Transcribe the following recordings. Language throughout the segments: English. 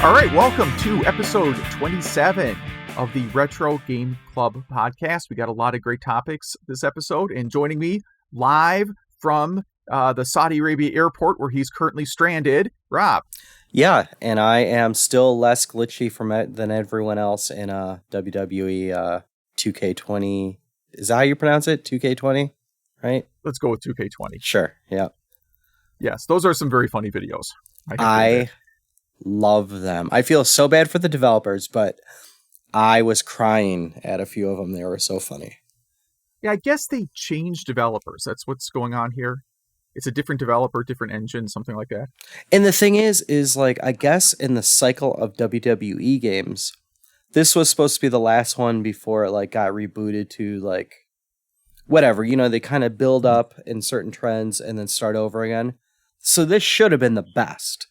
All right, welcome to episode 27 of the Retro Game Club podcast. We got a lot of great topics this episode, and joining me live from the Saudi Arabia airport where he's currently stranded, Rob. Yeah, and I am still less glitchy than everyone else in WWE 2K20. Is that how you pronounce it? 2K20, right? Let's go with 2K20. Sure, yeah. Yes, those are some very funny videos. I love them. I feel so bad for the developers, but I was crying at a few of them. They were so funny. Yeah, I guess they changed developers. That's what's going on here. It's a different developer, different engine, something like that. And the thing is like, I guess in the cycle of WWE games, this was supposed to be the last one before it like got rebooted to like whatever, you know, they kind of build up in certain trends and then start over again. So this should have been the best.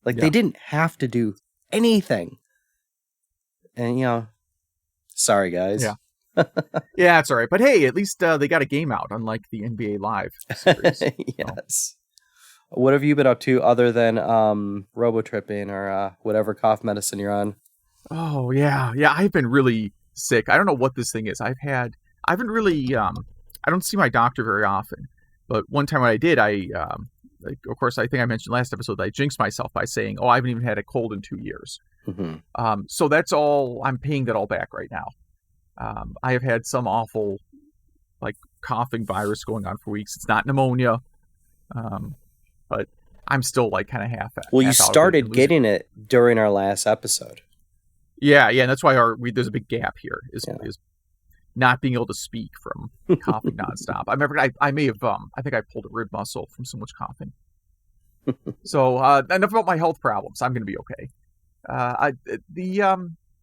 Like they didn't have to do anything. And, you know, sorry guys. Yeah. Yeah, it's all right. But hey, at least they got a game out, unlike the NBA Live series. Yes. So. What have you been up to other than robo-tripping or whatever cough medicine you're on? Oh, yeah. Yeah, I've been really sick. I don't know what this thing is. I haven't really, I don't see my doctor very often. But one time when I did, of course, I think I mentioned last episode that I jinxed myself by saying, I haven't even had a cold in 2 years. Mm-hmm. So that's all, I'm paying that all back right now. I have had some awful, like, coughing virus going on for weeks. It's not pneumonia, but I'm still, like, kind of half. Well, you started getting it during our last episode. Yeah, and that's why there's a big gap here, is not being able to speak from coughing nonstop. I may have, I think I pulled a rib muscle from so much coughing. So, enough about my health problems. I'm going to be okay. A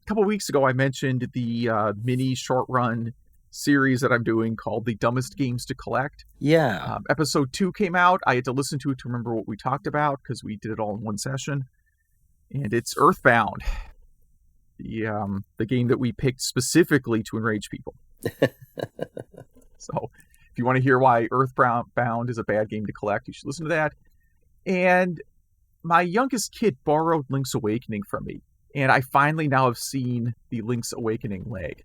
couple of weeks ago, I mentioned the mini short run series that I'm doing called The Dumbest Games to Collect. Yeah. Episode 2 came out. I had to listen to it to remember what we talked about because we did it all in one session. And it's Earthbound, the game that we picked specifically to enrage people. So if you want to hear why Earthbound is a bad game to collect, you should listen to that. And my youngest kid borrowed Link's Awakening from me. And I finally now have seen the Link's Awakening leg.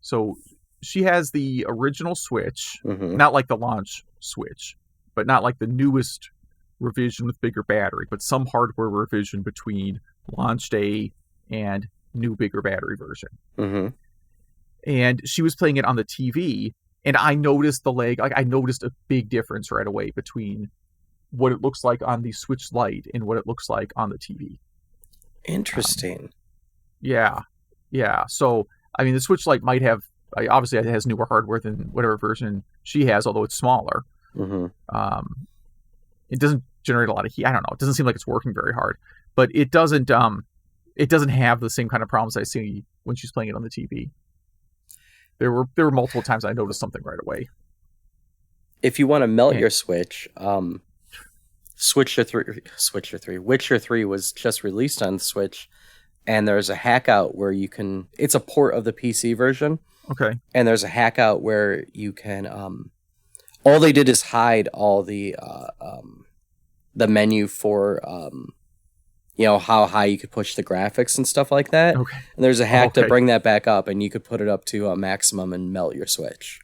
So she has the original Switch, not like the launch Switch, but not like the newest revision with bigger battery, but some hardware revision between launch day and new bigger battery version. Mm-hmm. And she was playing it on the TV, and I noticed the lag. Like I noticed a big difference right away between what it looks like on the Switch Lite and what it looks like on the TV. Interesting. Yeah. So, I mean, the Switch Lite might have, obviously it has newer hardware than whatever version she has, although it's smaller. Mm-hmm. It doesn't generate a lot of heat. I don't know. It doesn't seem like it's working very hard, but it doesn't have the same kind of problems I see when she's playing it on the TV. There were multiple times I noticed something right away. If you want to melt your Switch, Witcher 3 was just released on the Switch, and there's a hack out where you can, it's a port of the PC version. Okay. And there's a hack out where you can, all they did is hide all the menu for, how high you could push the graphics and stuff like that. Okay. And there's a hack to bring that back up, and you could put it up to a maximum and melt your Switch.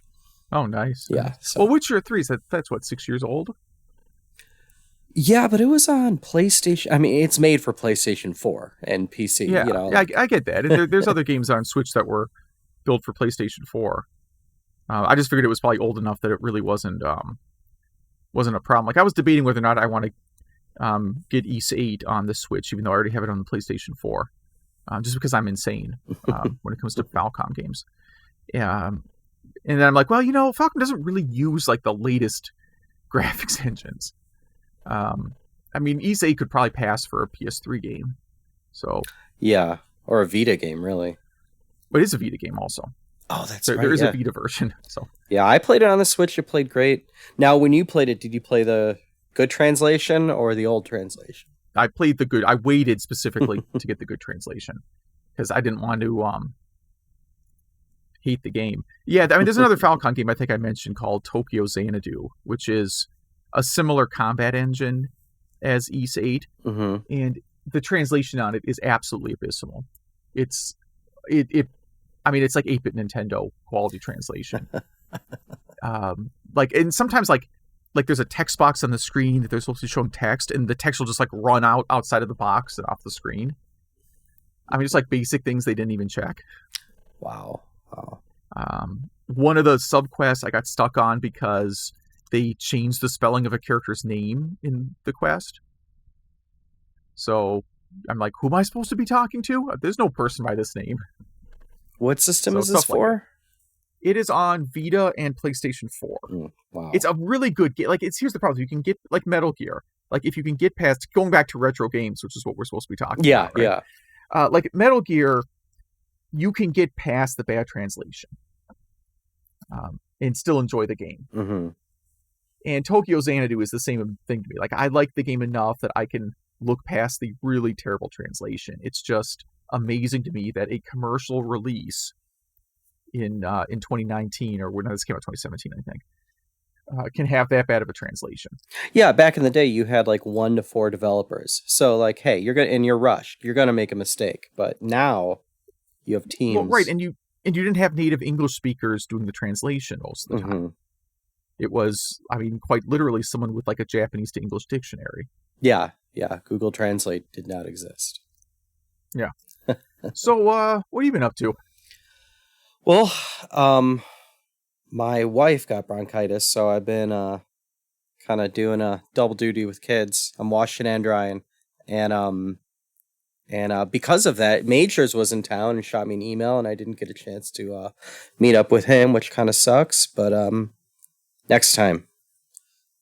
Oh, nice. Yeah. So. Well, Witcher 3, that's what, 6 years old? Yeah, but it was on PlayStation. I mean, it's made for PlayStation 4 and PC. Yeah, you know? Yeah, I get that. And there's other games on Switch that were built for PlayStation 4. I just figured it was probably old enough that it really wasn't a problem. Like I was debating whether or not I want to get Ys 8 on the Switch, even though I already have it on the PlayStation 4, just because I'm insane when it comes to Falcom games. And then I'm like, well, Falcom doesn't really use like the latest graphics engines. I mean, Ys 8 could probably pass for a PS3 game. So yeah, or a Vita game, really. But it is a Vita game also. Oh, that's right. There is a Vita version. So yeah, I played it on the Switch. It played great. Now, when you played it, did you play the good translation or the old translation? I played the good. I waited specifically to get the good translation because I didn't want to hate the game. Yeah, I mean, there's another Falcon game I think I mentioned called Tokyo Xanadu, which is a similar combat engine as Ys 8. Mm-hmm. And the translation on it is absolutely abysmal. It's I mean, it's like 8-bit Nintendo quality translation. And sometimes like there's a text box on the screen that they're supposed to be showing text, and the text will just like run outside of the box and off the screen. I mean, it's like basic things they didn't even check. Wow. One of the subquests I got stuck on because they changed the spelling of a character's name in the quest. So I'm like, who am I supposed to be talking to? There's no person by this name. What system is this for? It is on Vita and PlayStation 4. Wow. It's a really good game. Like, here's the problem. You can get, like, Metal Gear. Like, if you can get past, going back to retro games, which is what we're supposed to be talking about. Right? Yeah. Like, Metal Gear, you can get past the bad translation and still enjoy the game. Mm-hmm. And Tokyo Xanadu is the same thing to me. Like, I like the game enough that I can look past the really terrible translation. It's just amazing to me that a commercial release in 2019, or when this came out, 2017, I think, can have that bad of a translation. Yeah, back in the day, you had like 1 to 4 developers. So like, hey, you're rushed. You're gonna make a mistake. But now you have teams. Well, right, and you didn't have native English speakers doing the translation most of the time. Mm-hmm. It was, I mean, quite literally someone with like a Japanese to English dictionary. Yeah. Google Translate did not exist. Yeah. So, what have you been up to? Well, my wife got bronchitis, so I've been kind of doing a double duty with kids. I'm washing and drying, and because of that, Majors was in town and shot me an email, and I didn't get a chance to meet up with him, which kind of sucks. But next time,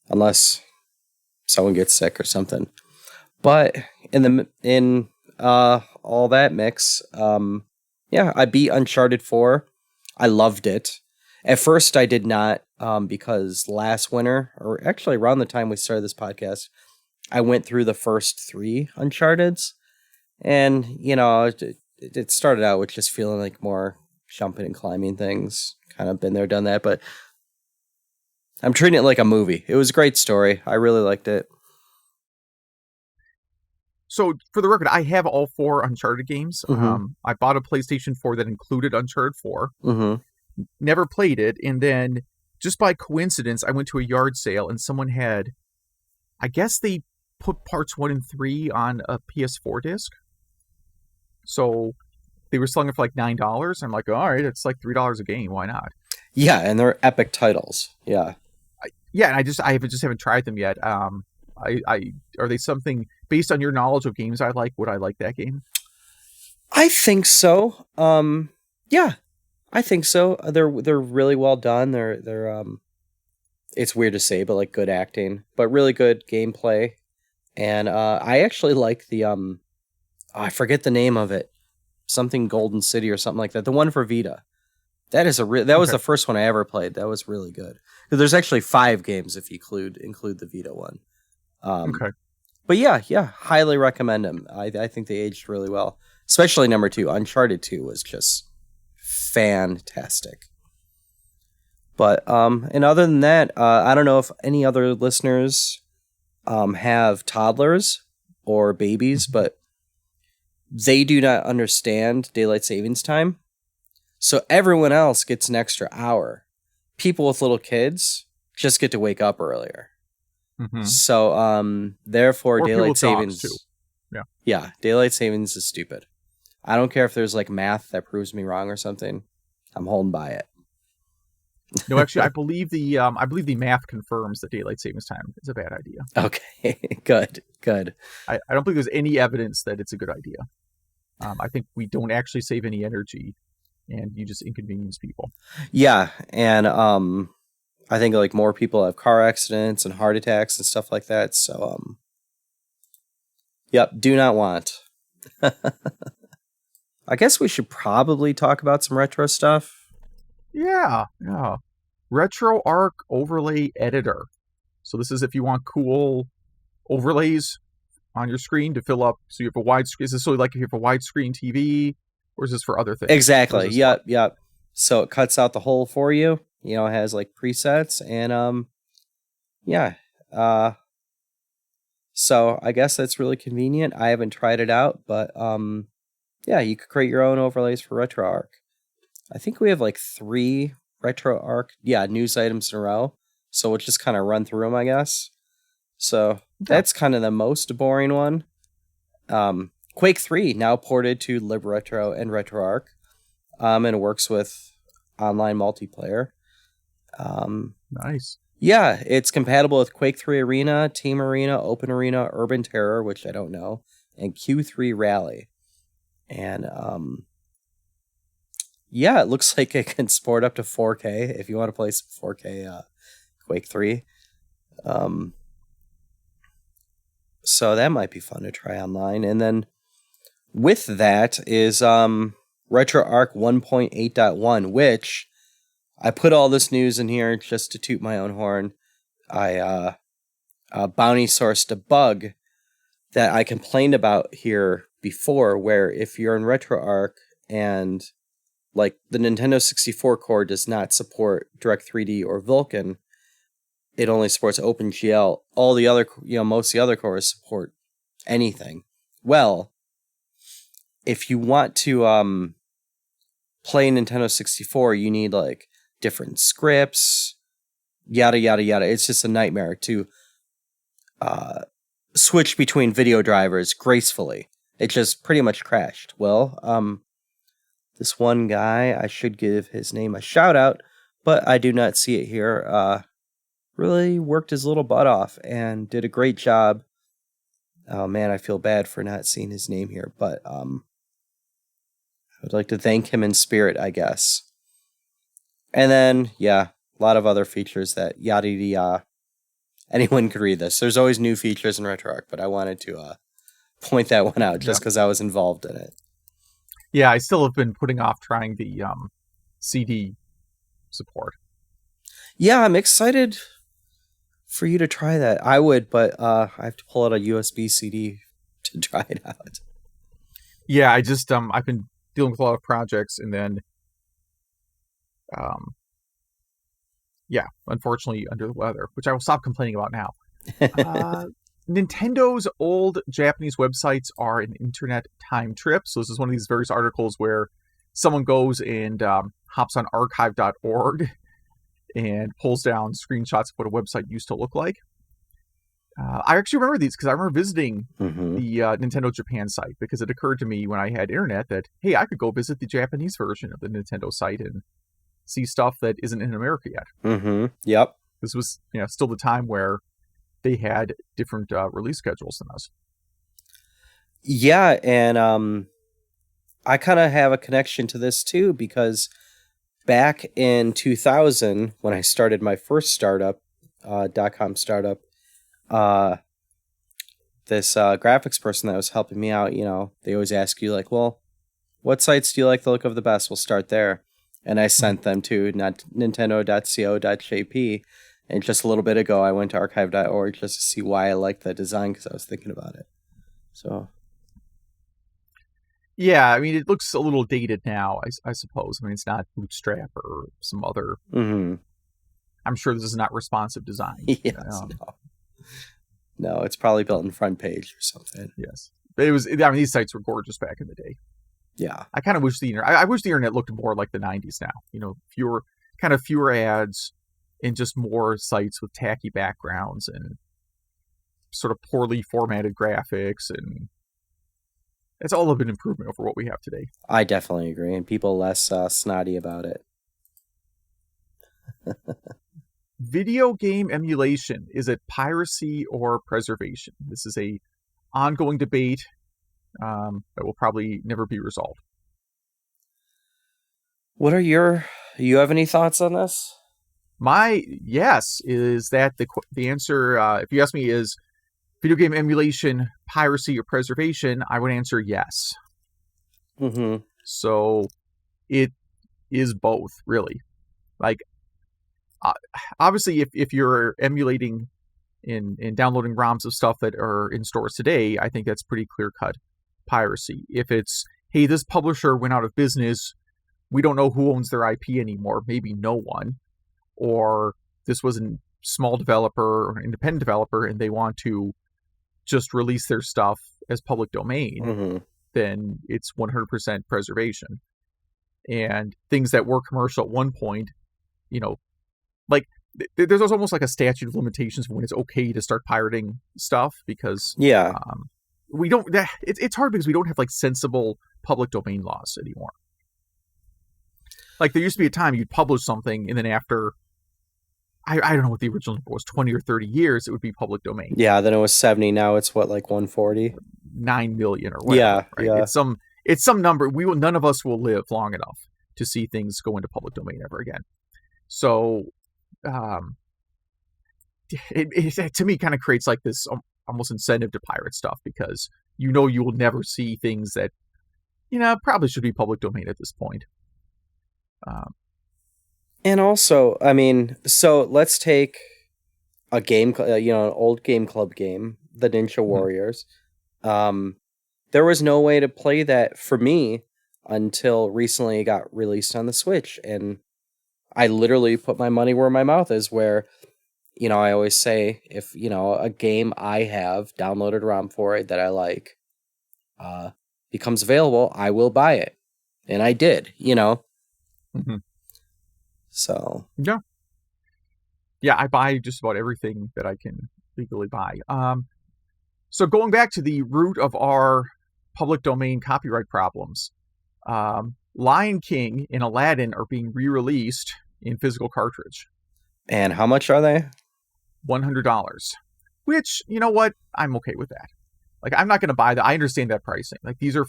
unless someone gets sick or something. But in all that mix, I beat Uncharted 4. I loved it. At first, I did not, because last winter, or actually around the time we started this podcast, I went through the first 3 Uncharteds. And, it started out with just feeling like more jumping and climbing things. Kind of been there, done that. But I'm treating it like a movie. It was a great story. I really liked it. So, for the record, I have all 4 Uncharted games. Mm-hmm. I bought a PlayStation 4 that included Uncharted 4. Mm-hmm. Never played it. And then, just by coincidence, I went to a yard sale and someone had, I guess they put parts 1 and 3 on a PS4 disc. So, they were selling it for like $9. I'm like, all right, it's like $3 a game. Why not? Yeah, and they're epic titles. Yeah. And I just haven't tried them yet. Are they something based on your knowledge of games I like? Would I like that game? I think so. Yeah, I think so. They're really well done. They're it's weird to say, but like good acting, but really good gameplay. And I actually like the I forget the name of it. Something Golden City or something like that. The one for Vita. That was the first one I ever played. That was really good. There's actually 5 games if you include the Vita one. Okay. But yeah, highly recommend them. I think they aged really well. Especially number 2. Uncharted 2 was just fantastic. But and other than that, I don't know if any other listeners have toddlers or babies, but they do not understand daylight savings time. So everyone else gets an extra hour. People with little kids just get to wake up earlier. Mm-hmm. So therefore, or daylight savings. Too. Yeah, daylight savings is stupid. I don't care if there's like math that proves me wrong or something. I'm holding by it. No, actually, I believe the math confirms that daylight savings time is a bad idea. Okay, good. I don't believe there's any evidence that it's a good idea. I think we don't actually save any energy, and you just inconvenience people. Yeah, and I think like more people have car accidents and heart attacks and stuff like that. So yep, do not want. I guess we should probably talk about some retro stuff. Yeah. RetroArch Overlay Editor. So this is if you want cool overlays on your screen to fill up. So you have a widescreen. Is this so like if you have a widescreen TV, or is this for other things? Exactly. Yep. So it cuts out the hole for you. It has like presets and So I guess that's really convenient. I haven't tried it out, but yeah, you could create your own overlays for RetroArch. I think we have like 3 RetroArch, news items in a row. So we'll just kind of run through them, I guess. So that's kind of the most boring one. Quake 3 now ported to LibRetro and RetroArch, and works with online multiplayer. Nice. Yeah, it's compatible with Quake 3 Arena, Team Arena, Open Arena, Urban Terror, which I don't know, and Q3 Rally. And yeah, it looks like it can support up to 4K if you want to play some 4K Quake 3. So that might be fun to try online. And then with that is RetroArch 1.8.1, which I put all this news in here just to toot my own horn. I bounty sourced a bug that I complained about here before, where if you're in RetroArch and like the Nintendo 64 core does not support Direct3D or Vulkan, it only supports OpenGL. All the other, most of the other cores support anything. Well, if you want to play Nintendo 64, you need like different scripts, yada yada yada. It's just a nightmare to switch between video drivers gracefully. It just pretty much crashed. Well, this one guy, I should give his name a shout out, but I do not see it here. Really worked his little butt off and did a great job. Oh man, I feel bad for not seeing his name here, but I would like to thank him in spirit, I guess. And then, a lot of other features that yada yada. Anyone could read this. There's always new features in RetroArch, but I wanted to point that one out just because I was involved in it. Yeah, I still have been putting off trying the CD support. Yeah, I'm excited for you to try that. I would, but I have to pull out a USB CD to try it out. Yeah, I just I've been dealing with a lot of projects, and then unfortunately under the weather, which I will stop complaining about now. Nintendo's old Japanese websites are an internet time trip. So this is one of these various articles where someone goes and hops on archive.org and pulls down screenshots of what a website used to look like. I actually remember these because I remember visiting the Nintendo Japan site, because it occurred to me when I had internet that, hey, I could go visit the Japanese version of the Nintendo site and see stuff that isn't in America yet. Yep. This was still the time where they had different release schedules than us. Yeah, and I kind of have a connection to this too, because back in 2000, when I started my first startup, .com startup, this graphics person that was helping me out, they always ask you like, well, what sites do you like the look of the best? We'll start there. And I sent them to nintendo.co.jp. And just a little bit ago, I went to archive.org just to see why I liked that design, because I was thinking about it. So, yeah, I mean, it looks a little dated now, I suppose. I mean, it's not Bootstrap or some other. I'm sure this is not responsive design. Yes, no, it's probably built in front page or something. Yes, but it was. I mean, these sites were gorgeous back in the day. Yeah, I kind of wish I wish the internet looked more like the '90s now. Fewer ads. And just more sites with tacky backgrounds and sort of poorly formatted graphics, and it's all of an improvement over what we have today. I definitely agree, and people less snotty about it. Video game emulation, is it piracy or preservation? This is a ongoing debate that will probably never be resolved. What are you have any thoughts on this? My yes is that the answer, if you ask me, is video game emulation piracy or preservation, I would answer yes. So it is both, really. Like, obviously, if you're emulating and downloading ROMs of stuff that are in stores today, I think that's pretty clear-cut piracy. If it's, hey, this publisher went out of business, we don't know who owns their IP anymore, maybe no one, or this was a small developer or an independent developer and they want to just release their stuff as public domain, Mm-hmm. then it's 100% preservation. And things that were commercial at one point, like there's almost like a statute of limitations for when it's okay to start pirating stuff, because Yeah. we don't. It's hard because we don't have like sensible public domain laws anymore. Like there used to be a time you'd publish something, and then after, I don't know what the original number was, 20 or 30 years, it would be public domain. Yeah, then it was 70. Now it's what, like 140? 9 million or whatever. Yeah, right? yeah. It's some number. None of us will live long enough to see things go into public domain ever again. So, it to me kind of creates like this almost incentive to pirate stuff, because you will never see things that probably should be public domain at this point. And also, I mean, so let's take a game, an old Game Club game, the Ninja Warriors. There was no way to play that for me until recently it got released on the Switch. And I literally put my money where my mouth is, where, I always say, if, a game I have downloaded ROM for it that I like becomes available, I will buy it. And I did, Mm-hmm. So. Yeah, I buy just about everything that I can legally buy. So going back to the root of our public domain copyright problems, Lion King and Aladdin are being re-released in physical cartridge. And how much are they? $100. Which, you know what? I'm okay with that. Like, I'm not going to buy that. I understand that pricing. Like, these are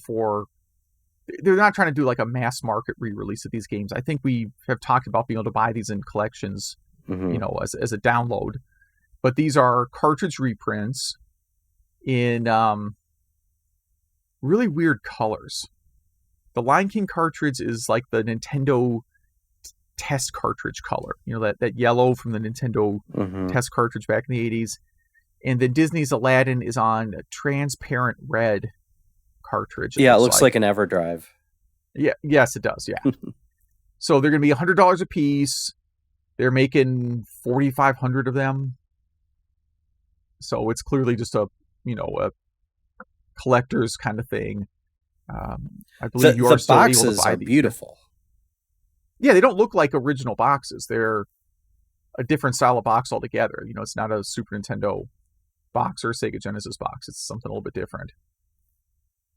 they're not trying to do like a mass market re-release of these games. I think we have talked about being able to buy these in collections, Mm-hmm. as a download. But these are cartridge reprints in really weird colors. The Lion King cartridge is like the Nintendo test cartridge color, that yellow from the Nintendo Mm-hmm. test cartridge back in the 80s. And then Disney's Aladdin is on a transparent red cartridge. Yeah, it looks like an EverDrive. Yeah, yes, it does. Yeah. So they're going to be $100 a piece. They're making 4,500 of them. So it's clearly just a collector's kind of thing. I believe you are still able to buy these. The boxes are beautiful. Yeah, they don't look like original boxes. They're a different style of box altogether. It's not a Super Nintendo box or a Sega Genesis box. It's something a little bit different.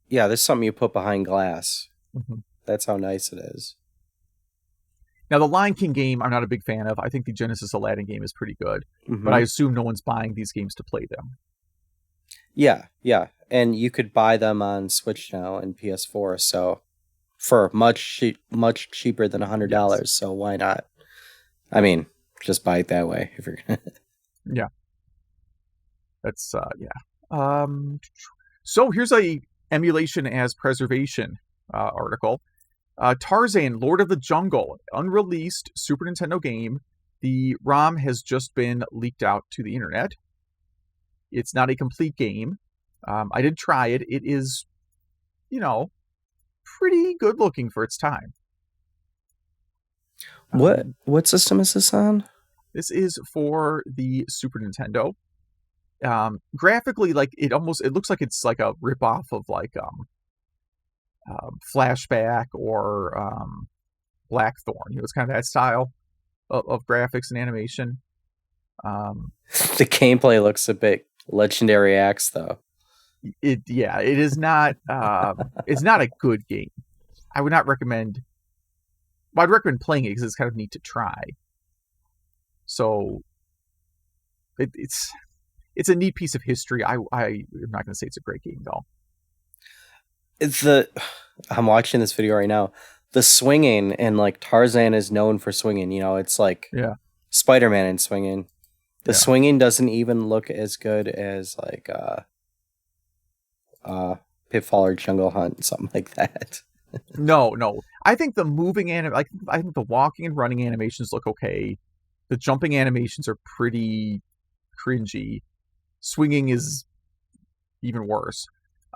Yeah, there's something you put behind glass. Mm-hmm. That's how nice it is. Now, the Lion King game, I'm not a big fan of. I think the Genesis Aladdin game is pretty good. Mm-hmm. But I assume no one's buying these games to play them. Yeah. And you could buy them on Switch now and PS4, so for much cheaper than $100. Yes. So why not? I mean, just buy it that way if you're gonna. Yeah. That's yeah. So here's a emulation as preservation article. Tarzan, Lord of the Jungle, unreleased Super Nintendo game. The ROM has just been leaked out to the internet. It's not a complete game. I did try it. It is, pretty good looking for its time. What system is this on? This is for the Super Nintendo. Graphically, like it looks like it's like a ripoff of like Flashback or Blackthorn. It's kind of that style of graphics and animation. The gameplay looks a bit Legendary Axe, though. It is not. It's not a good game. I would not recommend. Well, I'd recommend playing it because it's kind of neat to try. So, it's a neat piece of history. I'm not going to say it's a great game though. I'm watching this video right now. The swinging, and like Tarzan is known for swinging. It's like Spider-Man and swinging. The swinging doesn't even look as good as like Pitfall or Jungle Hunt, something like that. No. I think the moving I think the walking and running animations look okay. The jumping animations are pretty cringy. Swinging is even worse.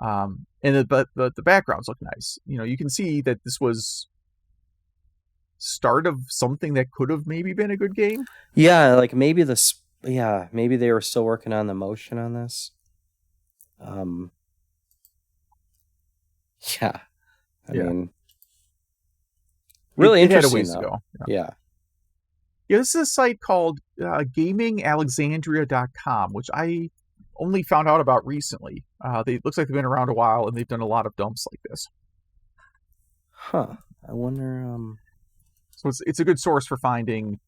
And the backgrounds look nice. You can see that this was start of something that could have maybe been a good game. Yeah, like maybe maybe they were still working on the motion on this. Um, yeah, I Yeah. mean, really It had a interesting ways to though. go. Yeah. Yeah, this is a site called GamingAlexandria.com, which I only found out about recently. They looks like they've been around a while, and they've done a lot of dumps like this. Huh. I wonder. So it's a good source for finding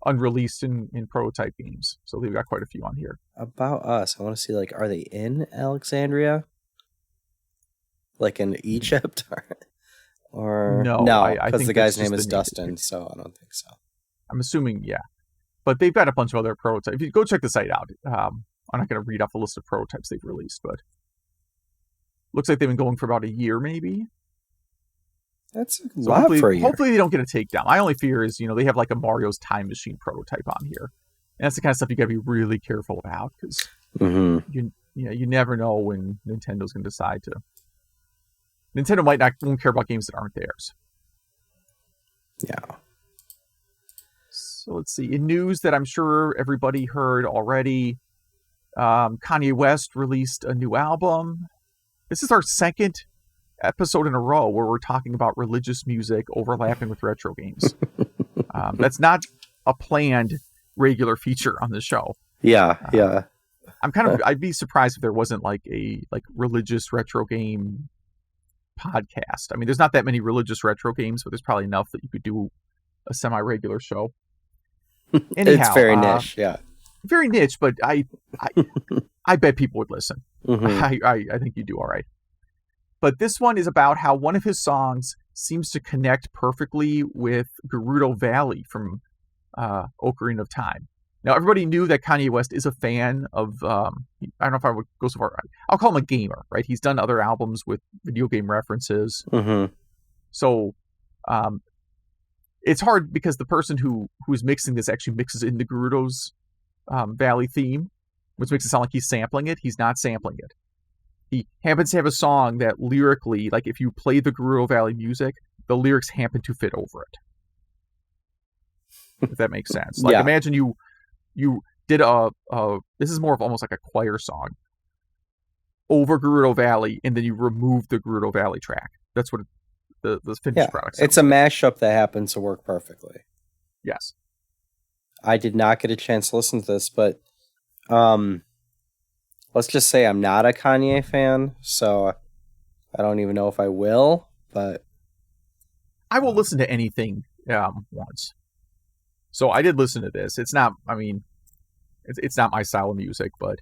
unreleased and prototype games. So they've got quite a few on here. About Us. I want to see, like, are they in Alexandria? Like in Egypt? Or No, I because think the that's guy's name just is the name. Dustin, so I don't think so. I'm assuming, yeah. But they've got a bunch of other prototypes. If you go check the site out, I'm not going to read off the list of prototypes they've released, but looks like they've been going for about a year, maybe. That's a So lot for a year. hopefully they don't get a takedown. My only fear is, they have like a Mario's Time Machine prototype on here. And that's the kind of stuff you got to be really careful about because you never know when Nintendo's going to decide to. Nintendo won't care about games that aren't theirs. Yeah. So let's see. In news that I'm sure everybody heard already, Kanye West released a new album. This is our second episode in a row where we're talking about religious music overlapping with retro games. That's not a planned regular feature on the show. Yeah. I'd be surprised if there wasn't like a religious retro game podcast. I mean, there's not that many religious retro games, but there's probably enough that you could do a semi-regular show. Anyhow, it's very niche, yeah. Very niche, but I bet people would listen. Mm-hmm. I think you do all right. But this one is about how one of his songs seems to connect perfectly with Gerudo Valley from Ocarina of Time. Now, everybody knew that Kanye West is a fan of, I don't know if I would go so far. I'll call him a gamer, right? He's done other albums with video game references. Mm-hmm. So it's hard because the person who's mixing this actually mixes in the Gerudo's Valley theme, which makes it sound like he's sampling it. He's not sampling it. He happens to have a song that lyrically, like if you play the Gerudo Valley music, the lyrics happen to fit over it. If that makes sense. Like imagine you did this is more of almost like a choir song over Gerudo Valley, and then you remove the Gerudo Valley track. That's what the finished product sounds it's a mashup that happens to work perfectly. Yes. I did not get a chance to listen to this, but let's just say I'm not a Kanye fan, so I don't even know if I will, but I will listen to anything once. So I did listen to this. It's not, I mean, it's not my style of music, but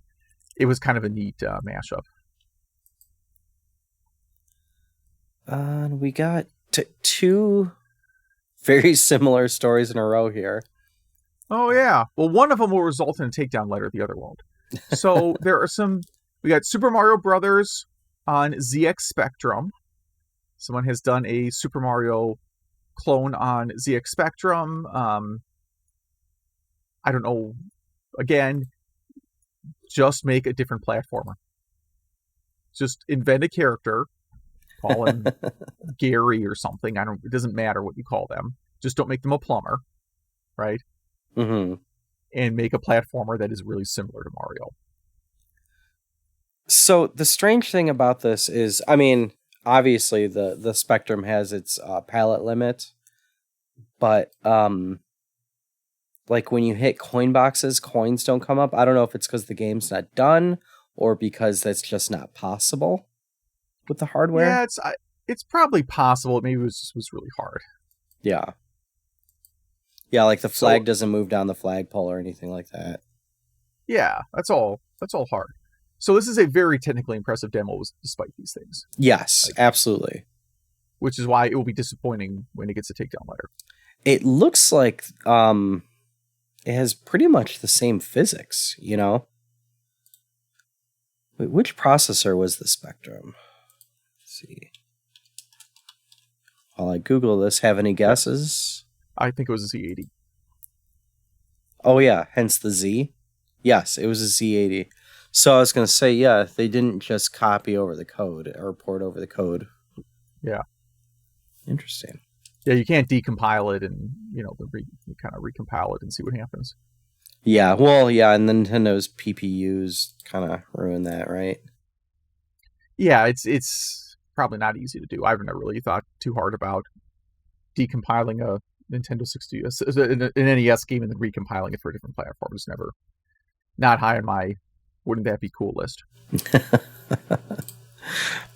it was kind of a neat mashup. We got two very similar stories in a row here. Oh, yeah. Well, one of them will result in a takedown letter. The other won't. So we got Super Mario Brothers on ZX Spectrum. Someone has done a Super Mario clone on ZX Spectrum. I don't know. Again, just make a different platformer. Just invent a character. Call him Gary or something. It doesn't matter what you call them. Just don't make them a plumber, right? Mm-hmm. And make a platformer that is really similar to Mario. So the strange thing about this is, I mean, obviously the Spectrum has its palette limit, but like when you hit coin boxes, coins don't come up. I don't know if it's because the game's not done or because that's just not possible with the hardware. Yeah, it's probably possible. Maybe it was really hard. Yeah. Yeah, like the flag doesn't move down the flagpole or anything like that. Yeah, that's all hard. So this is a very technically impressive demo despite these things. Yes, absolutely. Which is why it will be disappointing when it gets a takedown letter. It looks like it has pretty much the same physics, you know? Wait, which processor was the Spectrum? Let's see. While I Google this, have any guesses? I think it was a Z80. Oh, yeah, hence the Z. Yes, it was a Z80. So I was going to say, yeah, they didn't just copy over the code or port over the code. Yeah. Interesting. Yeah, you can't decompile it and, you kind of recompile it and see what happens. Yeah, well, yeah, and Nintendo's PPUs kind of ruin that, right? Yeah, it's probably not easy to do. I've never really thought too hard about decompiling a Nintendo 60, an NES game and then recompiling it for different platforms. Never, not high on my wouldn't that be cool list.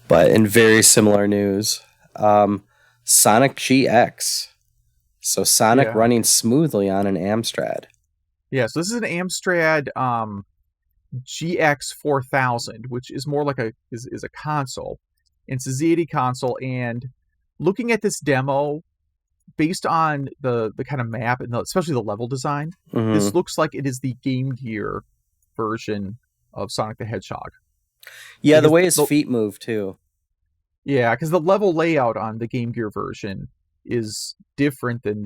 But in very similar news, Sonic GX. So Sonic Yeah. running smoothly on an Amstrad. Yeah, so this is an Amstrad GX 4000, which is more like is a console. And it's a Z80 console, and looking at this demo, based on the kind of map and especially the level design, this looks like it is the Game Gear version of Sonic the Hedgehog. Yeah, the Because way his feet move too. Yeah, because the level layout on the Game Gear version is different than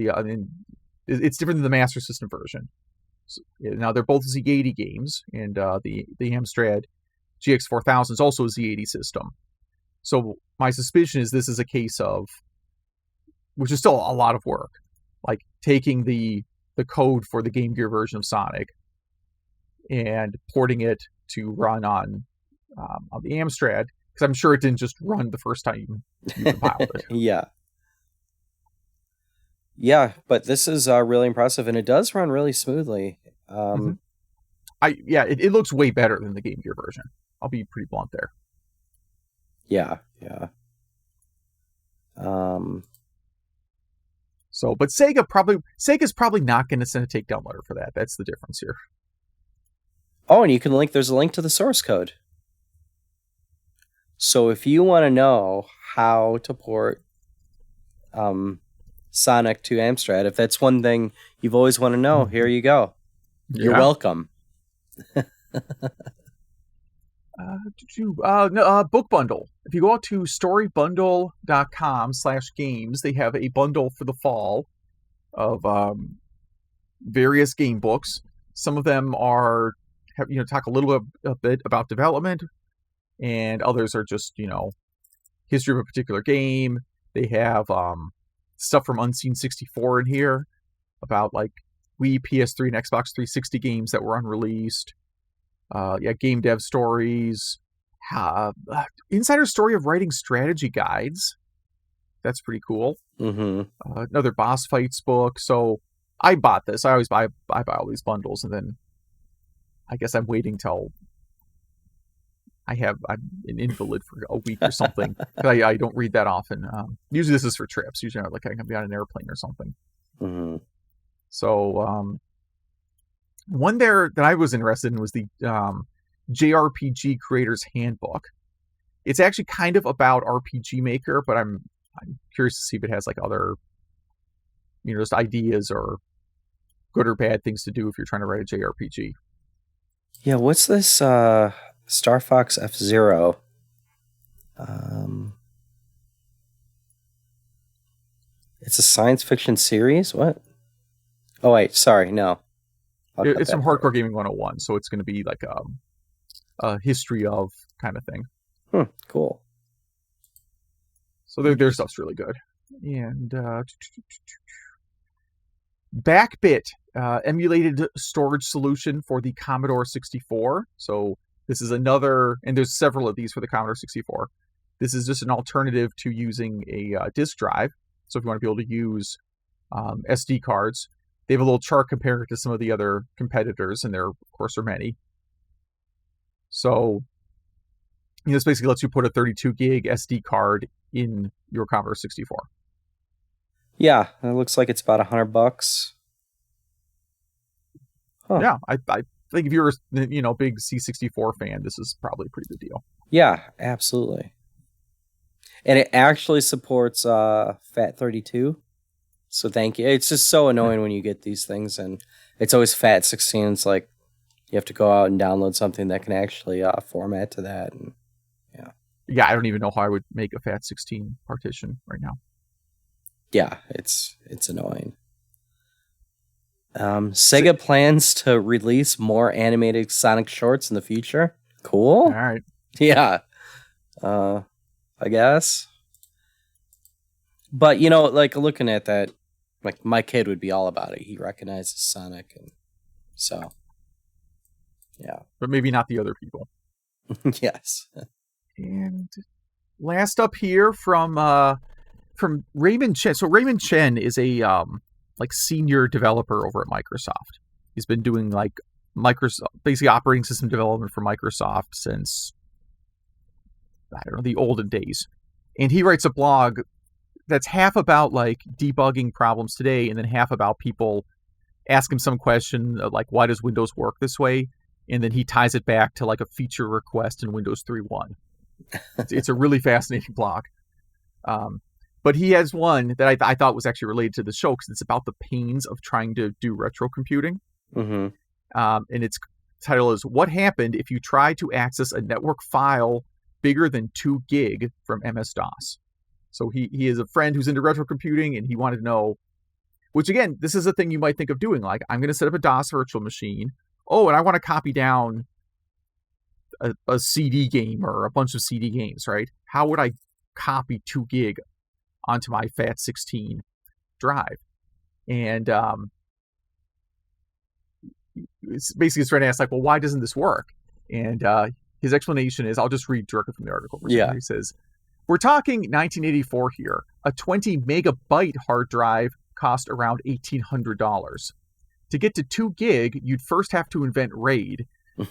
it's different than the Master System version. So, now they're both Z80 games, and the Amstrad GX 4000 is also a Z80 system. So my suspicion is this is a case of, which is still a lot of work, like taking the code for the Game Gear version of Sonic and porting it to run on the Amstrad, because I'm sure it didn't just run the first time you compiled it. Yeah. Yeah, but this is really impressive, and it does run really smoothly. It looks way better than the Game Gear version. I'll be pretty blunt there. Yeah. So, but Sega's probably not going to send a takedown letter for that. That's the difference here. Oh, and there's a link to the source code. So if you want to know how to port Sonic to Amstrad, if that's one thing you've always want to know, here you go. Yeah. You're welcome. Book bundle. If you go out to storybundle.com/games, they have a bundle for the fall of various game books. Some of them talk a little bit about development, and others are just history of a particular game. They have stuff from Unseen 64 in here about like Wii, PS3, and Xbox 360 games that were unreleased. Game dev stories, insider story of writing strategy guides. That's pretty cool. Another boss fights book. So I bought this. I always buy all these bundles, and then I guess I'm waiting till I'm an invalid for a week or something. I don't read that often. Usually this is for trips. Usually like I can be on an airplane or something. So one there that I was interested in was the JRPG Creator's Handbook. It's actually kind of about RPG Maker, but I'm curious to see if it has like other, just ideas or good or bad things to do if you're trying to write a JRPG. Yeah, what's this Star Fox F-Zero? It's a science fiction series? What? Oh, wait, sorry, no. It's from Hardcore Gaming 101, so it's going to be like a history of kind of thing. Cool. So their stuff's really good. And Backbit, emulated storage solution for the Commodore 64. So this is another, and there's several of these for the Commodore 64. This is just an alternative to using a disk drive. So if you want to be able to use SD cards, they have a little chart comparing it to some of the other competitors, and there, of course, are many. So, this basically lets you put a 32 gig SD card in your Commodore 64. Yeah, it looks like it's about $100. Huh. Yeah, I think if you're a big C64 fan, this is probably a pretty good deal. Yeah, absolutely. And it actually supports FAT32. So thank you. It's just so annoying when you get these things, and it's always FAT16. It's like you have to go out and download something that can actually format to that. And yeah, I don't even know how I would make a FAT16 partition right now. Yeah, it's annoying. Sega plans to release more animated Sonic shorts in the future. Cool. All right. Yeah. I guess. But like looking at that, like my kid would be all about it. He recognizes Sonic, and so yeah. But maybe not the other people. Yes. And last up here from Raymond Chen. So Raymond Chen is a like senior developer over at Microsoft. He's been doing like Microsoft, basically operating system development for Microsoft since, I don't know, the olden days. And he writes a blog that's half about like debugging problems today, and then half about people ask him some question of, like, why does Windows work this way? And then he ties it back to like a feature request in Windows 3.1. It's a really fascinating blog. But he has one that I thought was actually related to the show because it's about the pains of trying to do retro computing. Mm-hmm. And its title is "What Happened If You Try to Access a Network File Bigger Than 2 Gig from MS-DOS." So he is a friend who's into retro computing, and he wanted to know, which again, this is a thing you might think of doing. Like, I'm going to set up a DOS virtual machine. Oh, and I want to copy down a CD game or a bunch of CD games, right? How would I copy 2 gig onto my FAT16 drive? And it's basically his friend asked, like, well, why doesn't this work? And his explanation is, I'll just read directly from the article. Yeah. He says, "We're talking 1984 here. A 20 megabyte hard drive cost around $1,800. To get to 2 gig, you'd first have to invent RAID,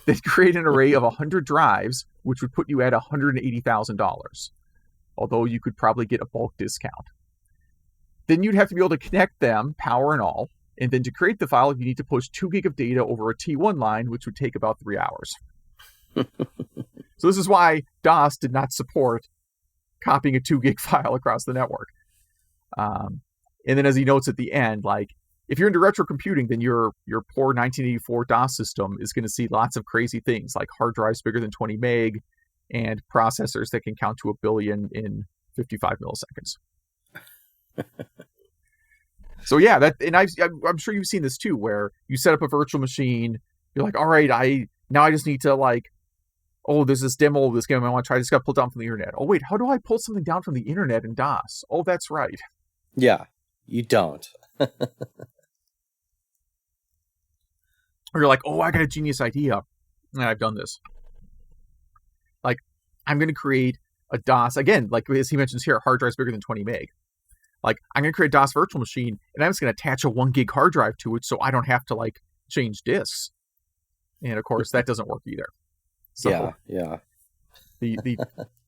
then create an array of 100 drives, which would put you at $180,000. Although you could probably get a bulk discount. Then you'd have to be able to connect them, power and all, and then to create the file, you need to push 2 gig of data over a T1 line, which would take about 3 hours. So this is why DOS did not support copying a 2 gig file across the network. And then as he notes at the end, like, if you're into retro computing, then your poor 1984 DOS system is going to see lots of crazy things like hard drives bigger than 20 meg and processors that can count to 1 billion in 55 milliseconds. So yeah, and I'm sure you've seen this too, where you set up a virtual machine, you're like, all right, I just need to, like, oh, there's this demo of this game I want to try. I just got to pull it down from the internet. Oh wait, how do I pull something down from the internet in DOS? Oh, that's right. Yeah, you don't. Or you're like, oh, I got a genius idea. And I've done this. Like, I'm going to create a DOS, again, like as he mentions here, hard drives bigger than 20 meg. Like, I'm going to create a DOS virtual machine, and I'm just going to attach a 1 gig hard drive to it so I don't have to, like, change disks. And, of course, that doesn't work either. So, yeah. The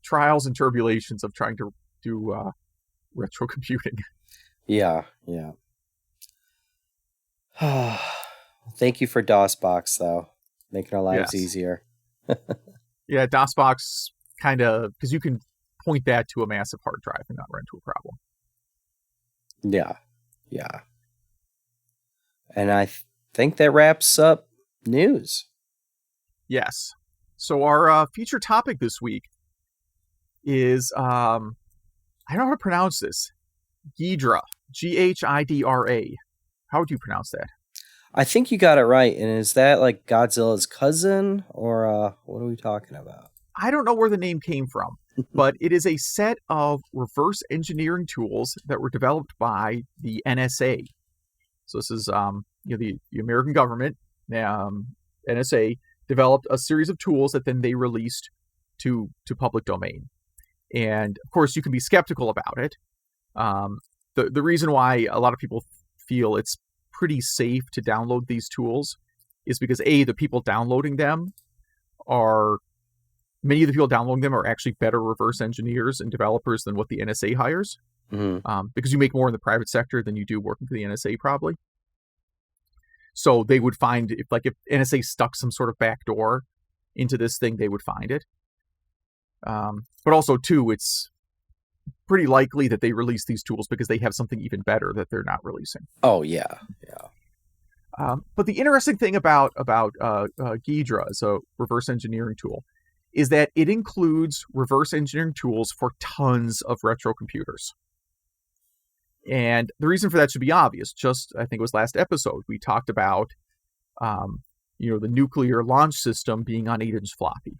trials and tribulations of trying to do retro computing. Yeah. Thank you for DOSBox, though, making our lives easier. Yeah, DOSBox kind of, because you can point that to a massive hard drive and not run into a problem. Yeah. And I think that wraps up news. Yes. So our feature topic this week is, I don't know how to pronounce this. Ghidra. Ghidra. How would you pronounce that? I think you got it right. And is that like Godzilla's cousin, or what are we talking about? I don't know where the name came from, but it is a set of reverse engineering tools that were developed by the NSA. So this is, the American government, NSA, developed a series of tools that then they released to public domain. And of course, you can be skeptical about it. The reason why a lot of people feel it's pretty safe to download these tools is because the people downloading them many of the people downloading them are actually better reverse engineers and developers than what the NSA hires. Mm-hmm. Because you make more in the private sector than you do working for the NSA, probably. So they would find, if NSA stuck some sort of backdoor into this thing, they would find it. But also, too, it's pretty likely that they release these tools because they have something even better that they're not releasing. Oh, yeah. But the interesting thing about Ghidra as a reverse engineering tool is that it includes reverse engineering tools for tons of retro computers. And the reason for that should be obvious. Just, I think it was last episode, we talked about, the nuclear launch system being on 8-inch floppy.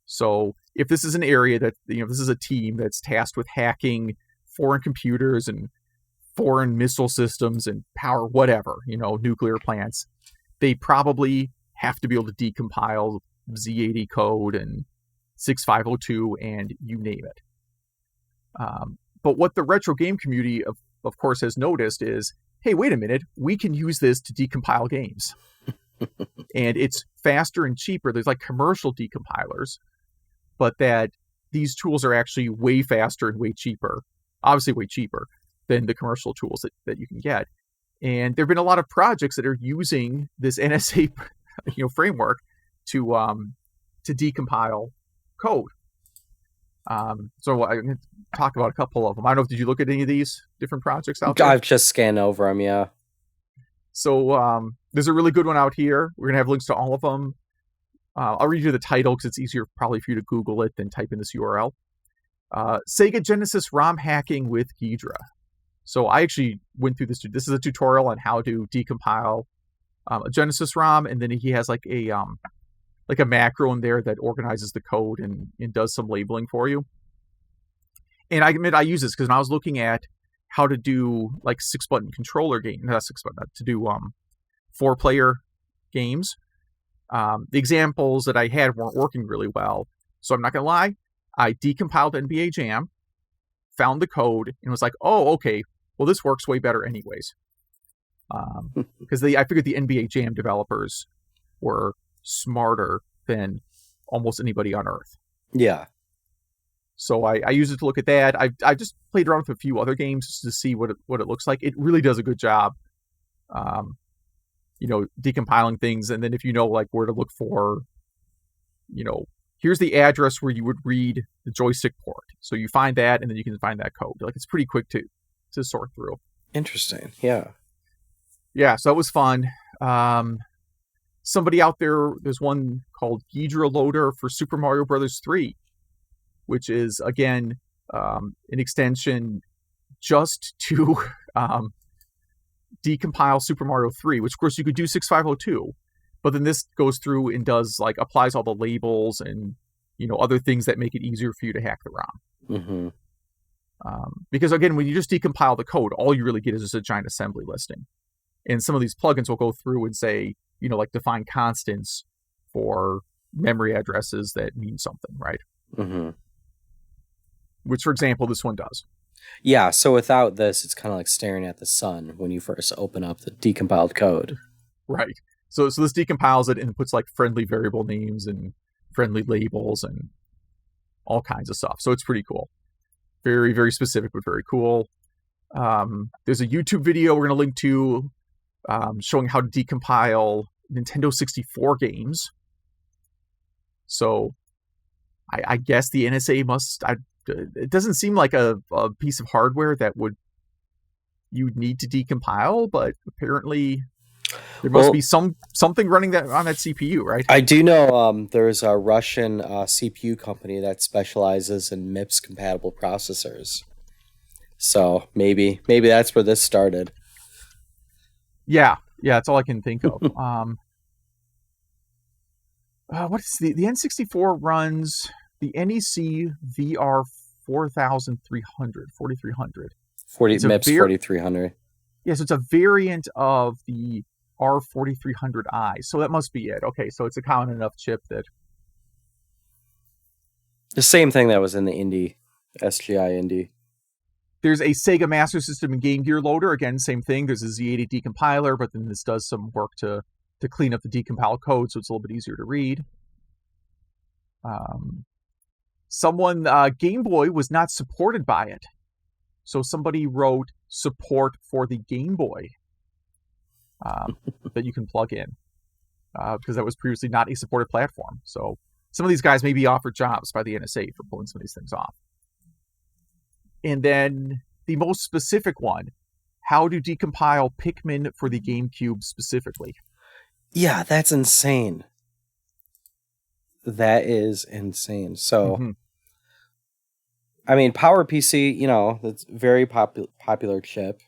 So if this is an area that, this is a team that's tasked with hacking foreign computers and foreign missile systems and power whatever, nuclear plants, they probably have to be able to decompile Z80 code and 6502, and you name it. But what the retro game community, of course, has noticed is, hey, wait a minute, we can use this to decompile games. And it's faster and cheaper. There's like commercial decompilers, but that these tools are actually way faster and way cheaper, obviously way cheaper than the commercial tools that you can get. And there have been a lot of projects that are using this NSA framework to decompile code. So I'm going to talk about a couple of them. I don't know, did you look at any of these different projects out there? I've just scanned over them, yeah. So there's a really good one out here. We're going to have links to all of them. I'll read you the title because it's easier probably for you to Google it than type in this URL. Sega Genesis ROM hacking with Ghidra. So I actually went through this. This is a tutorial on how to decompile a Genesis ROM, and then he has like a macro in there that organizes the code and does some labeling for you. And I admit I use this because when I was looking at how to do like 6-button controller game, not 6-button, to do 4-player games. The examples that I had weren't working really well. So I'm not going to lie. I decompiled NBA Jam, found the code, and was like, oh, okay, well, this works way better anyways. Because I figured the NBA Jam developers were smarter than almost anybody on Earth. Yeah. So I used it to look at that. I just played around with a few other games just to see what it looks like. It really does a good job, decompiling things. And then if you know like where to look for, here's the address where you would read the joystick port. So you find that, and then you can find that code. Like it's pretty quick to sort through. Interesting. Yeah. Yeah. So that was fun. Somebody out there's one called Ghidra Loader for Super Mario Brothers 3. Which is, again, an extension just to decompile Super Mario 3, which, of course, you could do 6502. But then this goes through and applies all the labels and, other things that make it easier for you to hack the ROM. Mm-hmm. Because, again, when you just decompile the code, all you really get is just a giant assembly listing. And some of these plugins will go through and say, define constants for memory addresses that mean something, right? Mm-hmm. Which, for example, this one does. Yeah, so without this, it's kind of like staring at the sun when you first open up the decompiled code. Right. So this decompiles it and puts like friendly variable names and friendly labels and all kinds of stuff. So it's pretty cool. Very, very specific, but very cool. There's a YouTube video we're going to link to showing how to decompile Nintendo 64 games. So I guess the NSA must... it doesn't seem like a piece of hardware that you'd need to decompile, but apparently there must be something running on that CPU, right? I do know there's a Russian CPU company that specializes in MIPS compatible processors. So maybe that's where this started. Yeah, that's all I can think of. What is the N64 runs the NEC VR 4300. 4300. Yeah, so it's a variant of the R4300i. So that must be it. Okay, so it's a common enough chip that... The same thing that was in the Indie, SGI Indie. There's a Sega Master System and Game Gear loader. Again, same thing. There's a Z80 decompiler, but then this does some work to clean up the decompiled code, so it's a little bit easier to read. Game Boy was not supported by it. So somebody wrote support for the Game Boy that you can plug in because that was previously not a supported platform. So some of these guys may be offered jobs by the NSA for pulling some of these things off. And then the most specific one, how to decompile Pikmin for the GameCube specifically. Yeah, that's insane. That is insane. So, I mean, PowerPC, that's a very popular chip.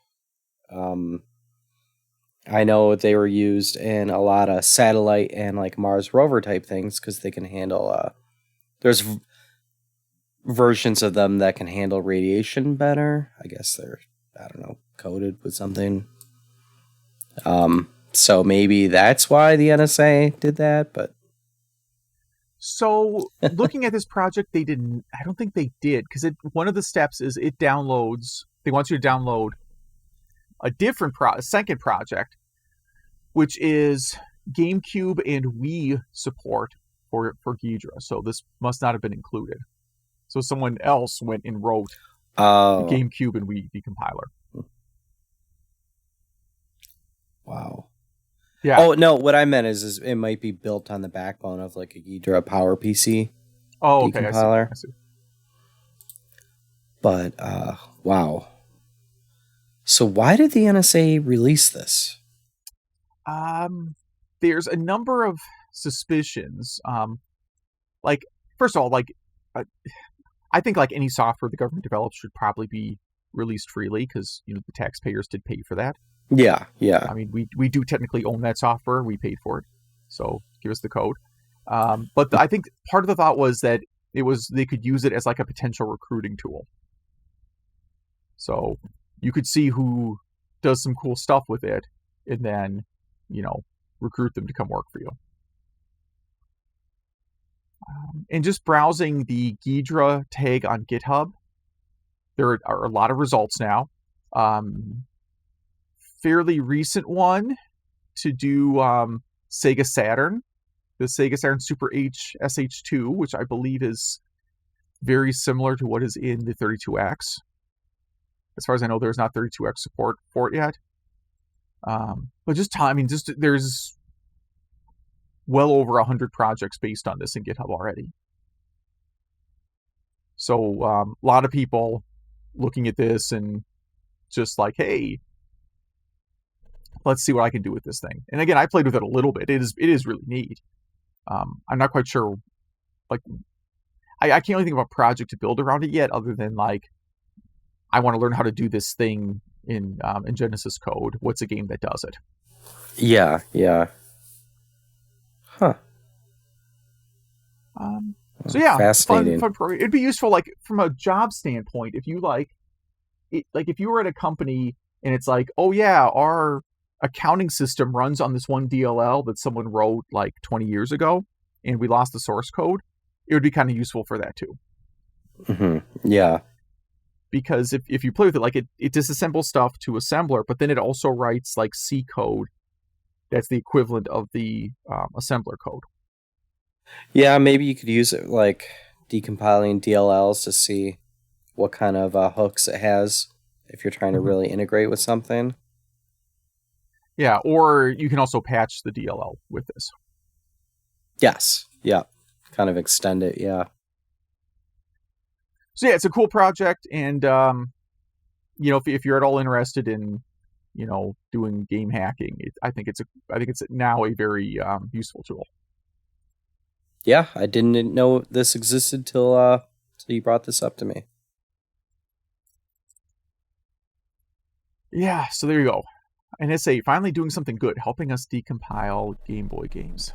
I know they were used in a lot of satellite and like Mars rover type things because they can handle. There's versions of them that can handle radiation better. I guess they're, coated with something. So maybe that's why the NSA did that, but... So looking at this project, they didn't. I don't think they did because one of the steps is it downloads. They want you to download a different second project, which is GameCube and Wii support for Ghidra. So this must not have been included. So someone else went and wrote the GameCube and Wii decompiler. Wow. Yeah. Oh no, what I meant is it might be built on the backbone of like a Ghidra Power PC decompiler. I see. But wow. So why did the NSA release this? There's a number of suspicions. Like first of all, like I think like any software the government develops should probably be released freely because the taxpayers did pay for that. Yeah. I mean, we do technically own that software. We paid for it, so give us the code. But I think part of the thought was that they could use it as like a potential recruiting tool. So you could see who does some cool stuff with it, and then recruit them to come work for you. And just browsing the Ghidra tag on GitHub, there are a lot of results now. Fairly recent one to do Sega Saturn, the Sega Saturn Super H SH2, which I believe is very similar to what is in the 32X. As far as I know, there's not 32X support for it yet. But there's well over 100 projects based on this in GitHub already. So a lot of people looking at this and just like, hey, let's see what I can do with this thing. And again, I played with it a little bit. It is really neat. I'm not quite sure. Like, I can't really think of a project to build around it yet, other than like, I want to learn how to do this thing in Genesis code. What's a game that does it? Yeah. Huh. So yeah, fascinating. Fun program. It'd be useful, like from a job standpoint, if you if you were at a company and it's like, oh yeah, our accounting system runs on this one DLL that someone wrote like 20 years ago, and we lost the source code. It would be kind of useful for that too. Mm-hmm. Yeah. Because if you play with it, like it disassembles stuff to assembler, but then it also writes like C code that's the equivalent of the assembler code. Yeah, maybe you could use it like decompiling DLLs to see what kind of hooks it has if you're trying to really integrate with something. Yeah, or you can also patch the DLL with this. Yes, yeah. Kind of extend it, yeah. So yeah, it's a cool project, and if you're at all interested in doing game hacking, I think it's now a very useful tool. Yeah, I didn't know this existed till you brought this up to me. Yeah, so there you go. NSA finally doing something good, helping us decompile Game Boy games.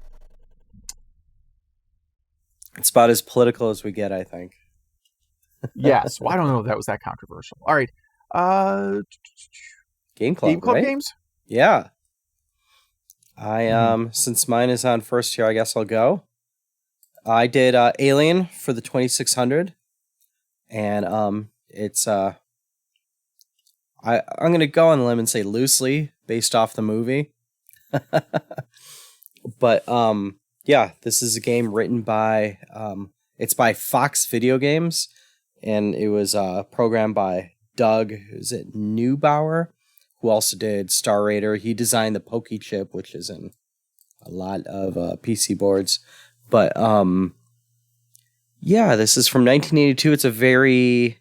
It's about as political as we get, I think. Yes. Well, I don't know if that was that controversial. All right. Game Club right? games? Yeah. I since mine is on first here, I guess I'll go. I did Alien for the 2600, and it's I'm gonna go on a limb and say loosely based off the movie, but yeah, this is a game written by it's by Fox Video Games, and it was programmed by Doug, is it Neubauer, who also did Star Raider. He designed the Pokey chip, which is in a lot of PC boards. But yeah, this is from 1982. It's a very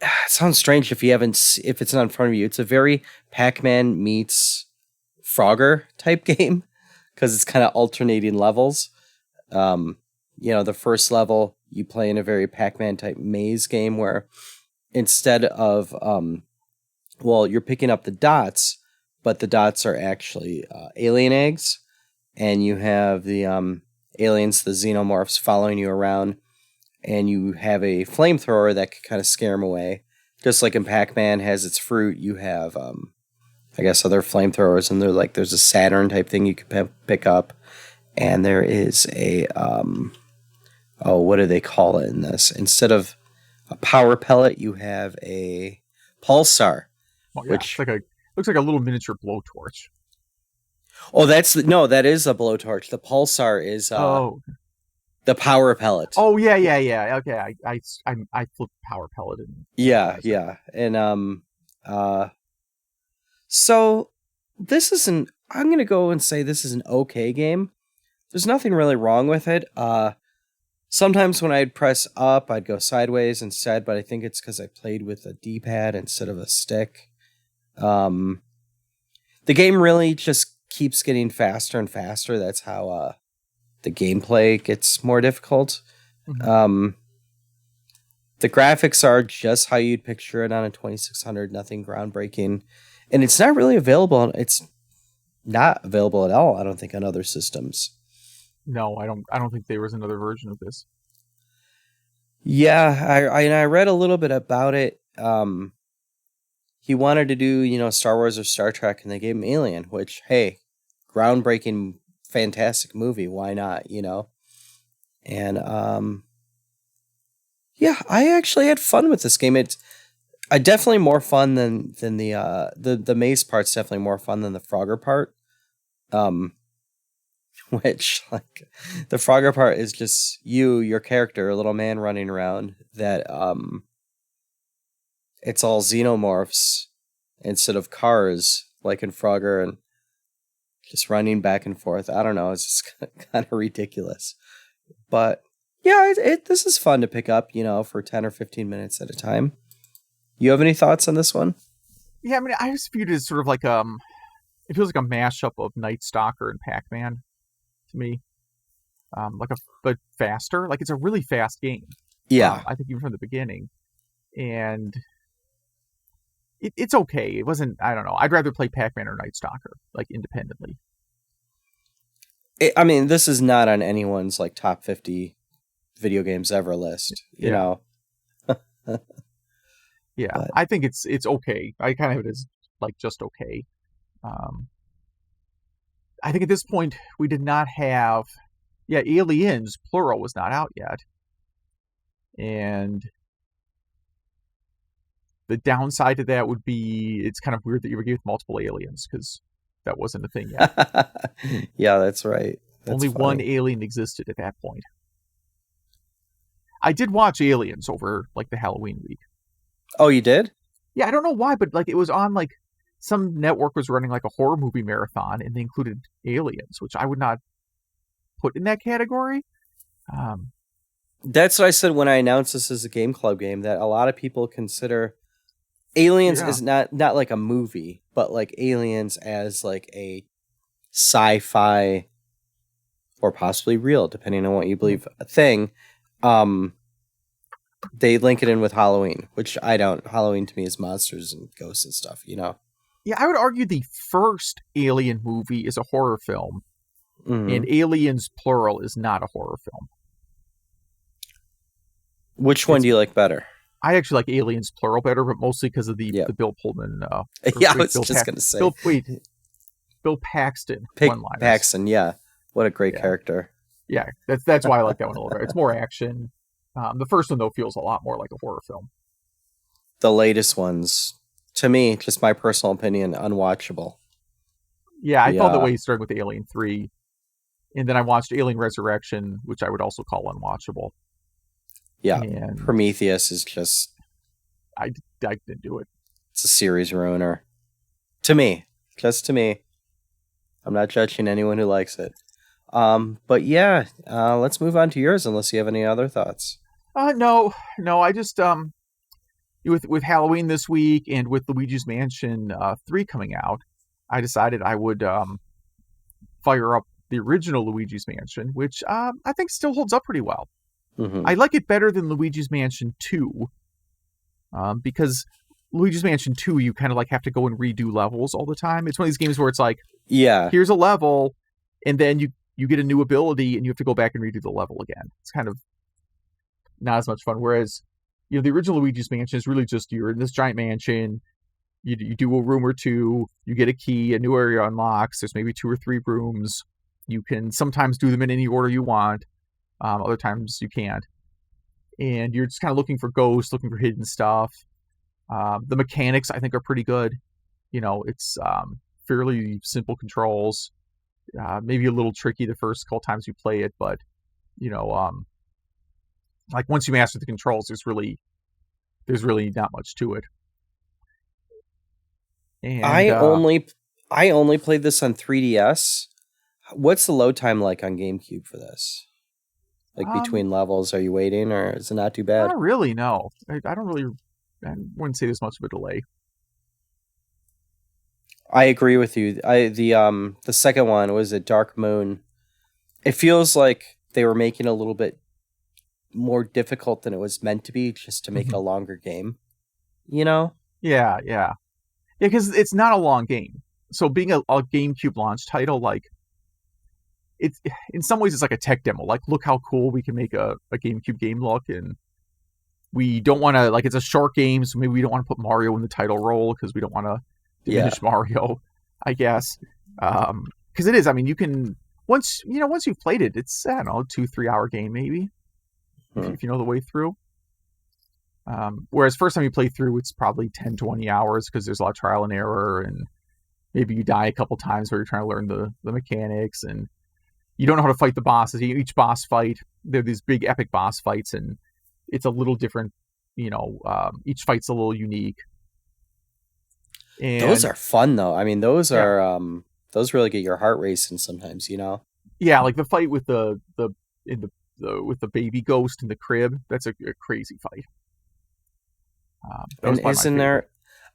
it sounds strange if it's not in front of you. It's a very Pac-Man meets Frogger type game because it's kind of alternating levels. The first level you play in a very Pac-Man type maze game where instead of you're picking up the dots, but the dots are actually alien eggs. And you have the aliens, the xenomorphs, following you around, and you have a flamethrower that can kind of scare them away. Just like in Pac-Man has its fruit, you have, I guess, other flamethrowers, and there's a Saturn type thing you can pick up. and there is a what do they call it in this? Instead of a power pellet, you have a pulsar. Oh, yeah. Which looks like a little miniature blowtorch. Oh, that is a blowtorch. The pulsar is the power pellet. Oh yeah. Okay, I flipped power pellet in. Yeah, and so this is I'm gonna go and say this is an okay game. There's nothing really wrong with it. Sometimes when I'd press up, I'd go sideways instead, but I think it's because I played with a D-pad instead of a stick. The game really just keeps getting faster and faster. That's how the gameplay gets more difficult. Mm-hmm. The graphics are just how you'd picture it on a 2600, nothing groundbreaking. And it's not really available. It's not available at all, I don't think, on other systems. No, I don't think there was another version of this. Yeah, I read a little bit about it. He wanted to do, Star Wars or Star Trek, and they gave him Alien, which, hey, groundbreaking, fantastic movie. Why not, And, yeah, I actually had fun with this game. It's definitely more fun than the maze part's definitely more fun than the Frogger part. Which, like, the Frogger part is just your character, a little man running around that, it's all xenomorphs instead of cars, like in Frogger, and just running back and forth. I don't know, it's just kind of ridiculous. But, yeah, this is fun to pick up, for 10 or 15 minutes at a time. You have any thoughts on this one? Yeah, I mean, I just viewed it as sort of like, it feels like a mashup of Night Stalker and Pac-Man. To me, but faster. Like, it's a really fast game. Yeah, I think even from the beginning, and it's okay. It wasn't. I don't know. I'd rather play Pac-Man or Night Stalker, like, independently. I mean, this is not on anyone's like top 50 video games ever list. You know. Yeah, but I think it's okay. I kind of have it as like just okay. I think at this point we did not have, Aliens, plural, was not out yet. And the downside to that would be it's kind of weird that you were with multiple aliens, because that wasn't a thing yet. Yeah, that's right. Only one alien existed at that point. I did watch Aliens over like the Halloween week. Oh, you did? Yeah, I don't know why, but like it was on like some network was running like a horror movie marathon, and they included Aliens, which I would not put in that category. That's what I said when I announced this as a game club game, that a lot of people consider Aliens is not like a movie, but like Aliens as like a sci-fi or possibly real, depending on what you believe, a thing. They link it in with Halloween, which I don't. Halloween to me is monsters and ghosts and stuff, Yeah, I would argue the first Alien movie is a horror film, and Aliens, plural, is not a horror film. Which one do you like better? I actually like Aliens, plural, better, but mostly because of the Bill Pullman. I was just going to say. Bill Paxton. Paxton, yeah. What a great character. Yeah, that's why I like that one a little better. It's more action. The first one, though, feels a lot more like a horror film. The latest ones, to me, just my personal opinion, unwatchable. Yeah, I felt that way starting with Alien 3. And then I watched Alien Resurrection, which I would also call unwatchable. Yeah, and Prometheus is just... I didn't do it. It's a series ruiner. To me. Just to me. I'm not judging anyone who likes it. But yeah, let's move on to yours unless you have any other thoughts. No, I just, with Halloween this week and with Luigi's Mansion 3 coming out, I decided I would fire up the original Luigi's Mansion, which I think still holds up pretty well. Mm-hmm. I like it better than Luigi's Mansion 2, because Luigi's Mansion 2, you kind of like have to go and redo levels all the time. It's one of these games where it's like, here's a level, and then you get a new ability, and you have to go back and redo the level again. It's kind of not as much fun. Whereas, the original Luigi's Mansion is really just you're in this giant mansion, you do a room or two, you get a key, a new area unlocks, there's maybe 2 or 3 rooms, You can sometimes do them in any order you want. Other times you can't. And you're just kind of looking for ghosts, looking for hidden stuff. The mechanics, I think, are pretty good. It's fairly simple controls. Maybe a little tricky the first couple times you play it, but like once you master the controls, there's really not much to it. And I only played this on 3DS. What's the load time like on GameCube for this? Like between levels, are you waiting, or is it not too bad? Not really, no. I wouldn't say there's much of a delay. I agree with you. The second one was a Dark Moon. It feels like they were making it a little bit more difficult than it was meant to be, just to make it a longer game. Yeah, because it's not a long game. So being a GameCube launch title, like it's in some ways it's like a tech demo. Like, look how cool we can make a GameCube game look, and we don't want to, like, it's a short game, so maybe we don't want to put Mario in the title role because we don't want to diminish Mario, I guess. Because it is. I mean, you can once you've played it, it's 2-3 hour game maybe if you know the way through. Whereas first time you play through, it's probably 10-20 hours because there's a lot of trial and error, and maybe you die a couple times where you're trying to learn the mechanics, and you don't know how to fight the bosses. Each boss fight, they're these big epic boss fights, and it's a little different. Each fight's a little unique. And those are fun though. I mean, those are those really get your heart racing sometimes. Yeah, like the fight with the baby ghost in the crib. That's a crazy fight. And isn't there?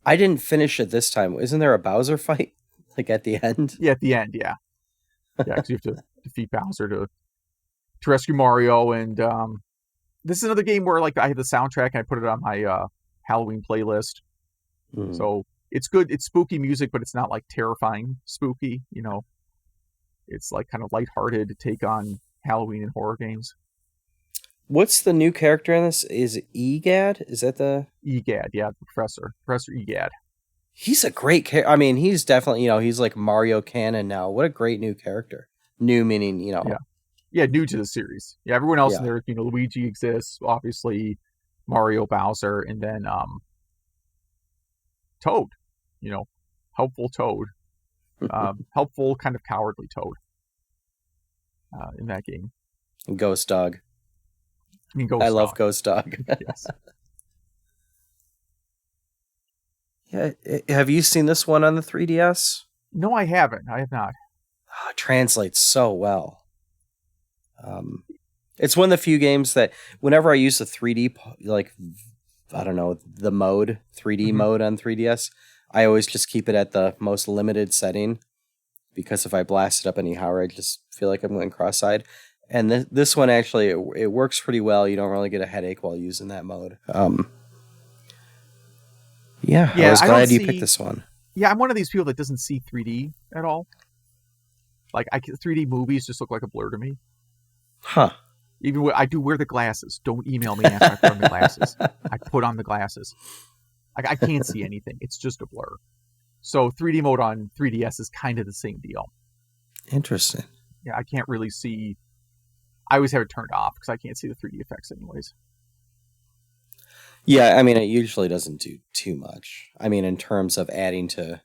I didn't finish it this time. Isn't there a Bowser fight like at the end? Yeah, at the end. Yeah, because you have to defeat Bowser to rescue Mario. And this is another game where, like, I have the soundtrack and I put it on my Halloween playlist. So it's good. It's spooky music, but it's not like terrifying spooky. It's like kind of lighthearted to take on Halloween and horror games. What's the new character in this? Is it Egad? Is that the Egad? Yeah, Professor Egad. He's a great character. I mean, he's definitely he's like Mario canon now. What a great new character. New meaning Yeah, new to the series. Yeah, everyone else in there. Luigi exists, obviously. Mario, Bowser, and then Toad. Helpful Toad. Helpful, kind of cowardly Toad. In that game. And Ghost Dog. I love Ghost Dog. Yes. Yeah, have you seen this one on the 3DS? No, I haven't. I have not. Oh, it translates so well. It's one of the few games that whenever I use the 3D, like, I don't know, the mode, 3D mode on 3DS, I always just keep it at the most limited setting, because if I blast it up anyhow, I just feel like I'm going cross-eyed. And this one, actually, it works pretty well. You don't really get a headache while using that mode. I was glad you picked this one. Yeah, I'm one of these people that doesn't see 3D at all. Like, 3D movies just look like a blur to me. Huh. Even I do wear the glasses. Don't email me after I put on the glasses. I put on the glasses. I can't see anything. It's just a blur. So 3D mode on 3DS is kind of the same deal. Interesting. Yeah, I can't really see. I always have it turned off because I can't see the 3D effects anyways. Yeah, I mean, it usually doesn't do too much. I mean, in terms of adding to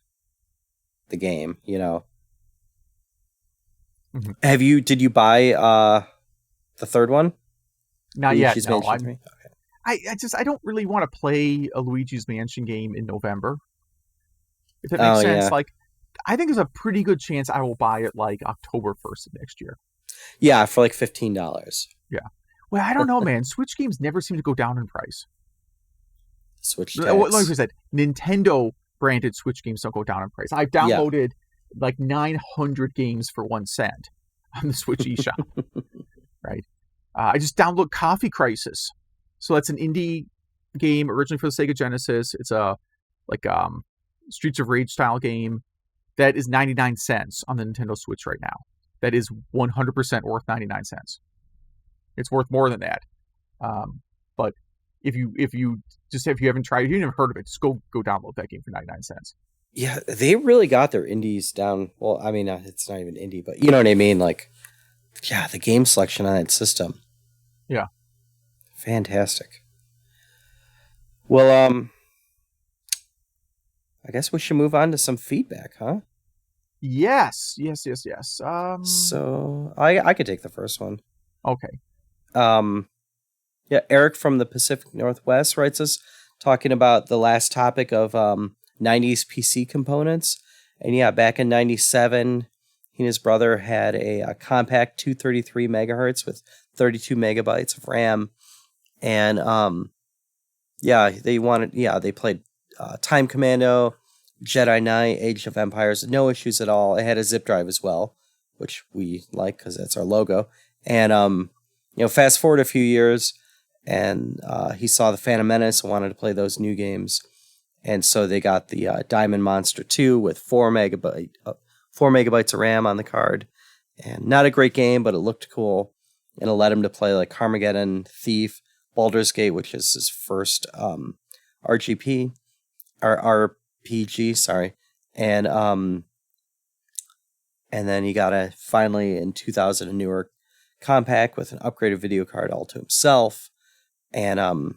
the game, Did you buy the third one? Not yet. No, okay. I don't really want to play a Luigi's Mansion game in November. If that makes sense. Yeah. Like, I think there's a pretty good chance I will buy it like October 1st of next year. Yeah, for like $15. Yeah. Well, I don't know, man. Switch games never seem to go down in price. Switch tax. Like I said, Nintendo branded Switch games don't go down in price. I've downloaded like 900 games for 1 cent on the Switch eShop. Right. I just download Coffee Crisis. So that's an indie game originally for the Sega Genesis. It's a Streets of Rage style game that is 99 cents on the Nintendo Switch right now. That is 100% worth 99 cents. It's worth more than that. But if you haven't tried it, if you never heard of it, just go download that game for 99 cents. Yeah, they really got their indies down. Well, I mean, it's not even indie, but you know what I mean? Like, yeah, the game selection on that system. Yeah. Fantastic. Well, I guess we should move on to some feedback, huh? Yes. So I could take the first one. Okay. Yeah, Eric from the Pacific Northwest writes us talking about the last topic of 90s PC components. And yeah, back in 97, he and his brother had a compact 233 megahertz with 32 megabytes of RAM. And they played Time Commando, Jedi Knight, Age of Empires, no issues at all. It had a zip drive as well, which we like because that's our logo. And fast forward a few years, and he saw the Phantom Menace and wanted to play those new games, and so they got the Diamond Monster 2 with 4 megabytes of RAM on the card, and not a great game, but it looked cool, and it led him to play like Carmageddon, Thief, Baldur's Gate, which is his first RPG, sorry, and then he got finally in 2000 a newer compact with an upgraded video card all to himself. And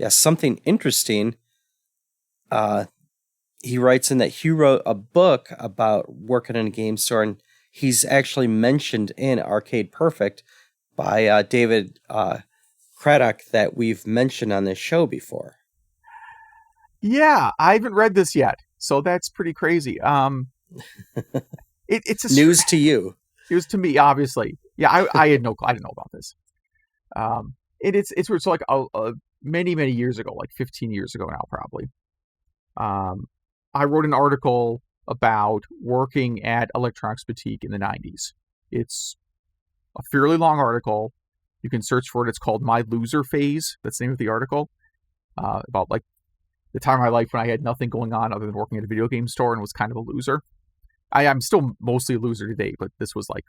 something interesting. He writes in that he wrote a book about working in a game store, and he's actually mentioned in Arcade Perfect by David Craddock that we've mentioned on this show before. Yeah, I haven't read this yet, so that's pretty crazy. It's a news to you. It was to me, obviously. Yeah, I didn't know about this. It's so like many years ago, like 15 years ago now, probably. I wrote an article about working at Electronics Boutique in the 90s. It's a fairly long article. You can search for it. It's called My Loser Phase. That's the name of the article. About like the time of my life when I had nothing going on other than working at a video game store and was kind of a loser. I'm still mostly a loser today, but this was like,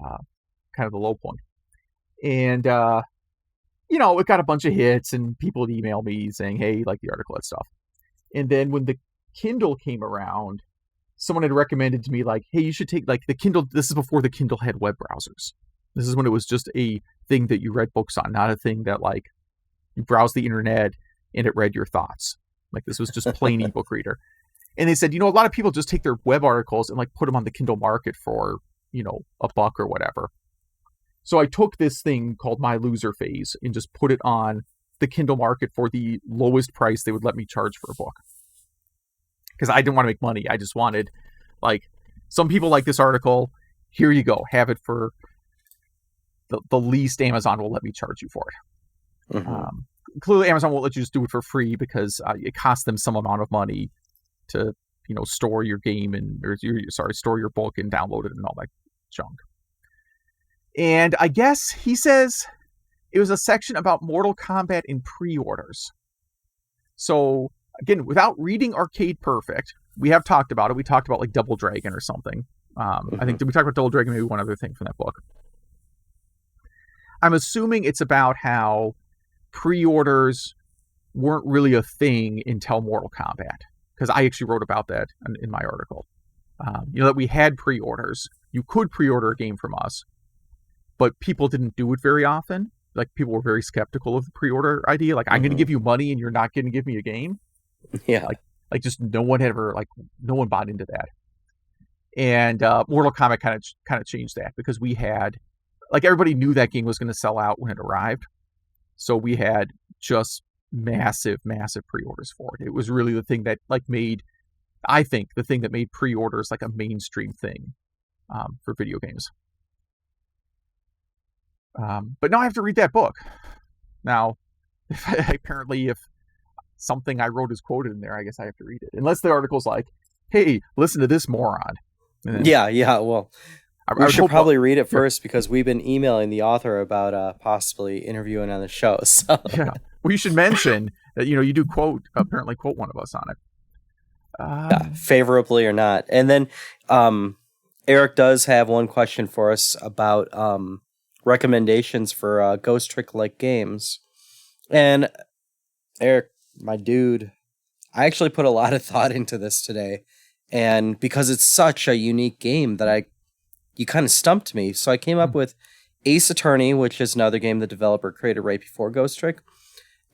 kind of the low point. And, it got a bunch of hits and people would email me saying, hey, like the article, that stuff. And then when the Kindle came around, someone had recommended to me like, hey, you should take like the Kindle. This is before the Kindle had web browsers. This is when it was just a thing that you read books on, not a thing that like you browse the internet and it read your thoughts. Like this was just plain ebook reader. And they said, a lot of people just take their web articles and like put them on the Kindle market for, $1 or whatever. So I took this thing called My Loser Phase and just put it on the Kindle market for the lowest price they would let me charge for a book. Because I didn't want to make money. I just wanted, like, some people like this article. Here you go. Have it for the least Amazon will let me charge you for it. Mm-hmm. Clearly, Amazon won't let you just do it for free because it costs them some amount of money to, store your game store your book and download it and all that junk. And I guess he says it was a section about Mortal Kombat in pre-orders. So again, without reading Arcade Perfect, we have talked about it. We talked about like Double Dragon or something. I think we talked about Double Dragon, maybe one other thing from that book. I'm assuming it's about how pre-orders weren't really a thing until Mortal Kombat. Because I actually wrote about that in my article. That we had pre-orders. You could pre-order a game from us, but people didn't do it very often. Like, people were very skeptical of the pre-order idea. Like, I'm going to give you money and you're not going to give me a game. Yeah. Like just no one bought into that. And Mortal Kombat kind of changed that because we had, like, everybody knew that game was going to sell out when it arrived. So we had just massive pre-orders for it. It was really the thing that made pre-orders like a mainstream thing for video games. But now I have to read that book. Now, apparently if something I wrote is quoted in there, I guess I have to read it. Unless the article's like, hey, listen to this moron. Yeah. Well, we should probably read it first because we've been emailing the author about possibly interviewing on the show. So. Yeah. Well, you should mention that, you do apparently quote one of us on it. Favorably or not. And then Eric does have one question for us about recommendations for Ghost Trick-like games. And Eric, my dude, I actually put a lot of thought into this today, and because it's such a unique game that you kind of stumped me. So I came up with Ace Attorney, which is another game the developer created right before Ghost Trick,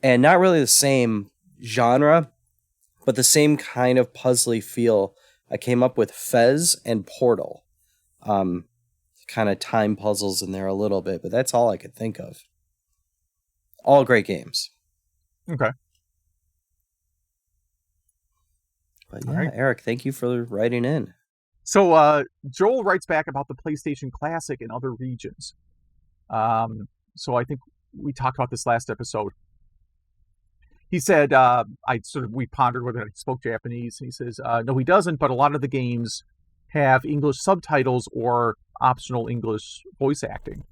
and not really the same genre, but the same kind of puzzly feel. I came up with Fez and Portal. Kind of time puzzles in there a little bit, but that's all I could think of. All great games. Okay. But yeah, right. Eric, thank you for writing in. So Joel writes back about the PlayStation Classic in other regions. So I think we talked about this last episode. He said, we pondered whether he spoke Japanese. He says, no, he doesn't, but a lot of the games have English subtitles or optional English voice acting.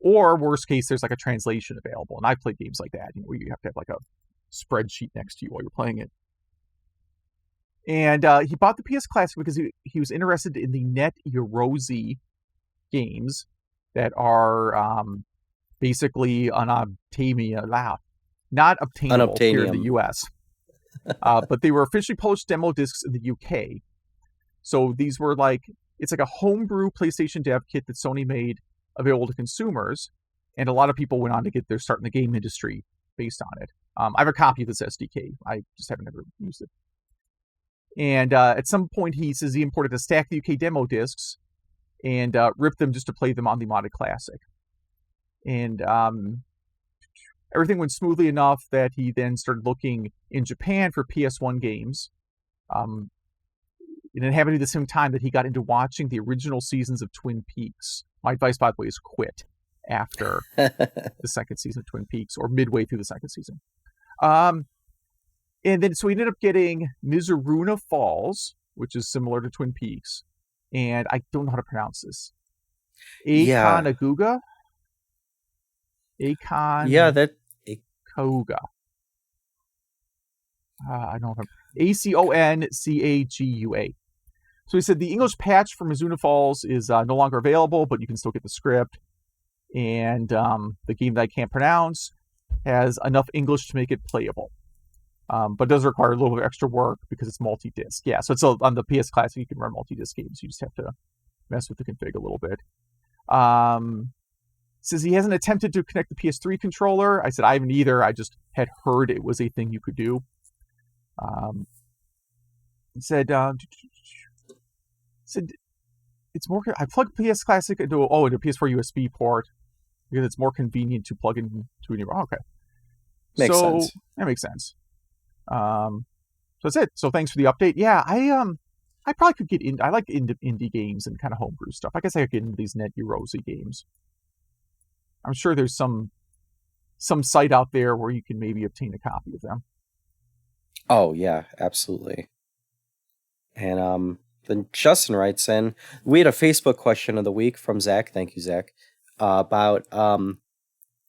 Or worst case, there's like a translation available. And I've played games like that, where you have to have like a spreadsheet next to you while you're playing it. And he bought the PS Classic because he was interested in the Net Yorozi games that are basically not obtainable here in the US. But they were officially published demo discs in the UK. So these were it's like a homebrew PlayStation dev kit that Sony made available to consumers. And a lot of people went on to get their start in the game industry based on it. I have a copy of this SDK. I just haven't ever used it. And at some point, he says he imported a stack of UK demo discs and ripped them just to play them on the modded Classic. And everything went smoothly enough that he then started looking in Japan for PS1 games. And it happened at the same time that he got into watching the original seasons of Twin Peaks. My advice, by the way, is quit after the second season of Twin Peaks, or midway through the second season. And then, so he ended up getting Mizuruna Falls, which is similar to Twin Peaks. And I don't know how to pronounce this. Akanaguga? Koga. I don't know if I'm... Aconcagua. So he said the English patch for Mizuna Falls is no longer available, but you can still get the script. And the game that I can't pronounce has enough English to make it playable. But does require a little bit of extra work because it's multi-disc. Yeah, so it's on the PS Classic, you can run multi-disc games. You just have to mess with the config a little bit. Says he hasn't attempted to connect the PS3 controller. I said I haven't either. I just had heard it was a thing you could do. He said it's more. I plugged PS Classic into a PS4 USB port because it's more convenient to plug into a new. Okay, makes sense. That makes sense. So that's it. So thanks for the update. Yeah, I probably could get in. I like indie games and kind of homebrew stuff. I guess I could get into these Net Yorozi games. I'm sure there's some site out there where you can maybe obtain a copy of them. Oh yeah, absolutely. And then Justin writes in, we had a Facebook question of the week from Zach. Thank you, Zach. About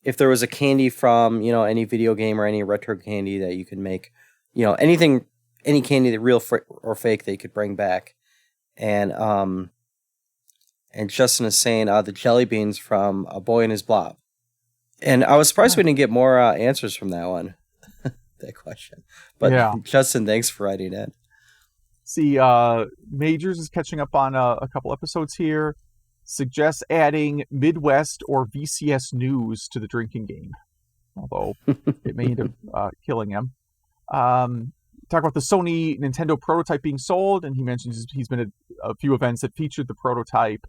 if there was a candy from any video game or any retro candy that you could make, anything, any candy that real or fake that you could bring back, and Justin is saying the jelly beans from A Boy and His Blob, and I was surprised we didn't get more answers from that one, that question. But yeah. Justin, thanks for writing in. See, Majors is catching up on a couple episodes here. Suggests adding Midwest or VCS News to the drinking game, although it may end up killing him. Talk about the Sony Nintendo prototype being sold, and he mentions he's been at a few events that featured the prototype.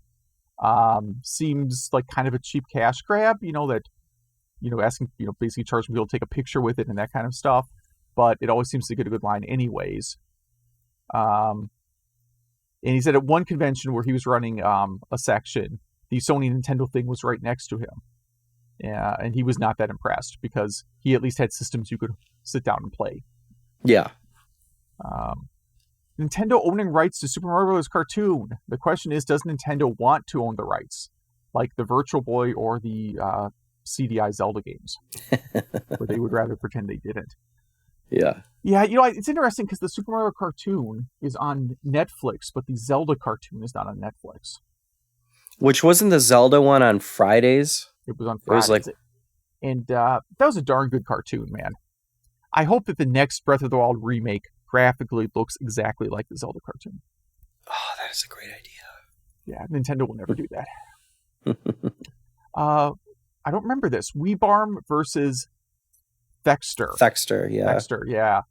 Seems like kind of a cheap cash grab, that asking, basically charging people to take a picture with it and that kind of stuff. But it always seems to get a good line anyways. And he said at one convention where he was running a section, the Sony Nintendo thing was right next to him. Yeah, and he was not that impressed because he at least had systems you could sit down and play. Yeah. Nintendo owning rights to Super Mario Bros. Cartoon. The question is, does Nintendo want to own the rights? Like the Virtual Boy or the CDI Zelda games. Where they would rather pretend they didn't. Yeah. Yeah, it's interesting because the Super Mario cartoon is on Netflix, but the Zelda cartoon is not on Netflix. Which wasn't the Zelda one on Fridays? It was on Fridays. And that was a darn good cartoon, man. I hope that the next Breath of the Wild remake graphically looks exactly like the Zelda cartoon. Oh, that is a great idea. Yeah, Nintendo will never do that. I don't remember this. Weebarm versus Thexter. Thexter, yeah. Thexter, yeah.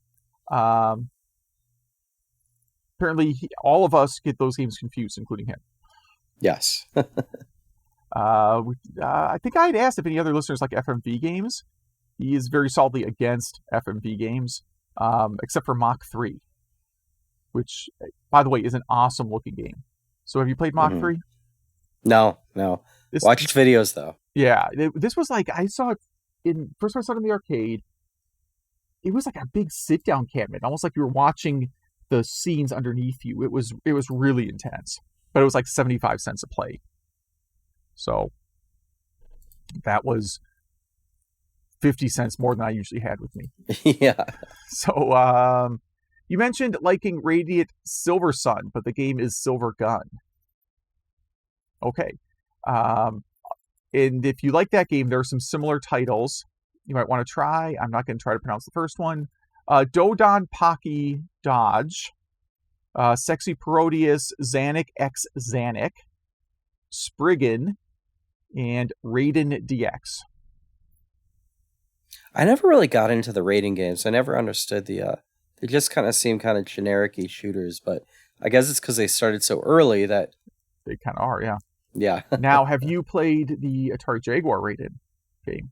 Apparently, all of us get those games confused, including him. Yes. I think I had asked if any other listeners like FMV games. He is very solidly against FMV games, except for Mach 3, which, by the way, is an awesome looking game. So have you played Mach 3? No. Watched videos, though. Yeah, this was like, I saw it first time I saw it in the arcade. It was like a big sit-down cabinet, almost like you were watching the scenes underneath you. It was really intense, but it was like 75 cents a play. So that was 50 cents more than I usually had with me. Yeah. So you mentioned liking Radiant Silver Sun, but the game is Silver Gun. Okay. And if you like that game, there are some similar titles you might want to try. I'm not going to try to pronounce the first one. Dodon Pocky Dodge, Sexy Parodius, Xanic X Xanic, Spriggan, and Raiden DX. I never really got into the raiding games. I never understood they just kind of seem kind of generic-y shooters, but I guess it's because they started so early that... They kind of are, yeah. Yeah. Now, have you played the Atari Jaguar rated game?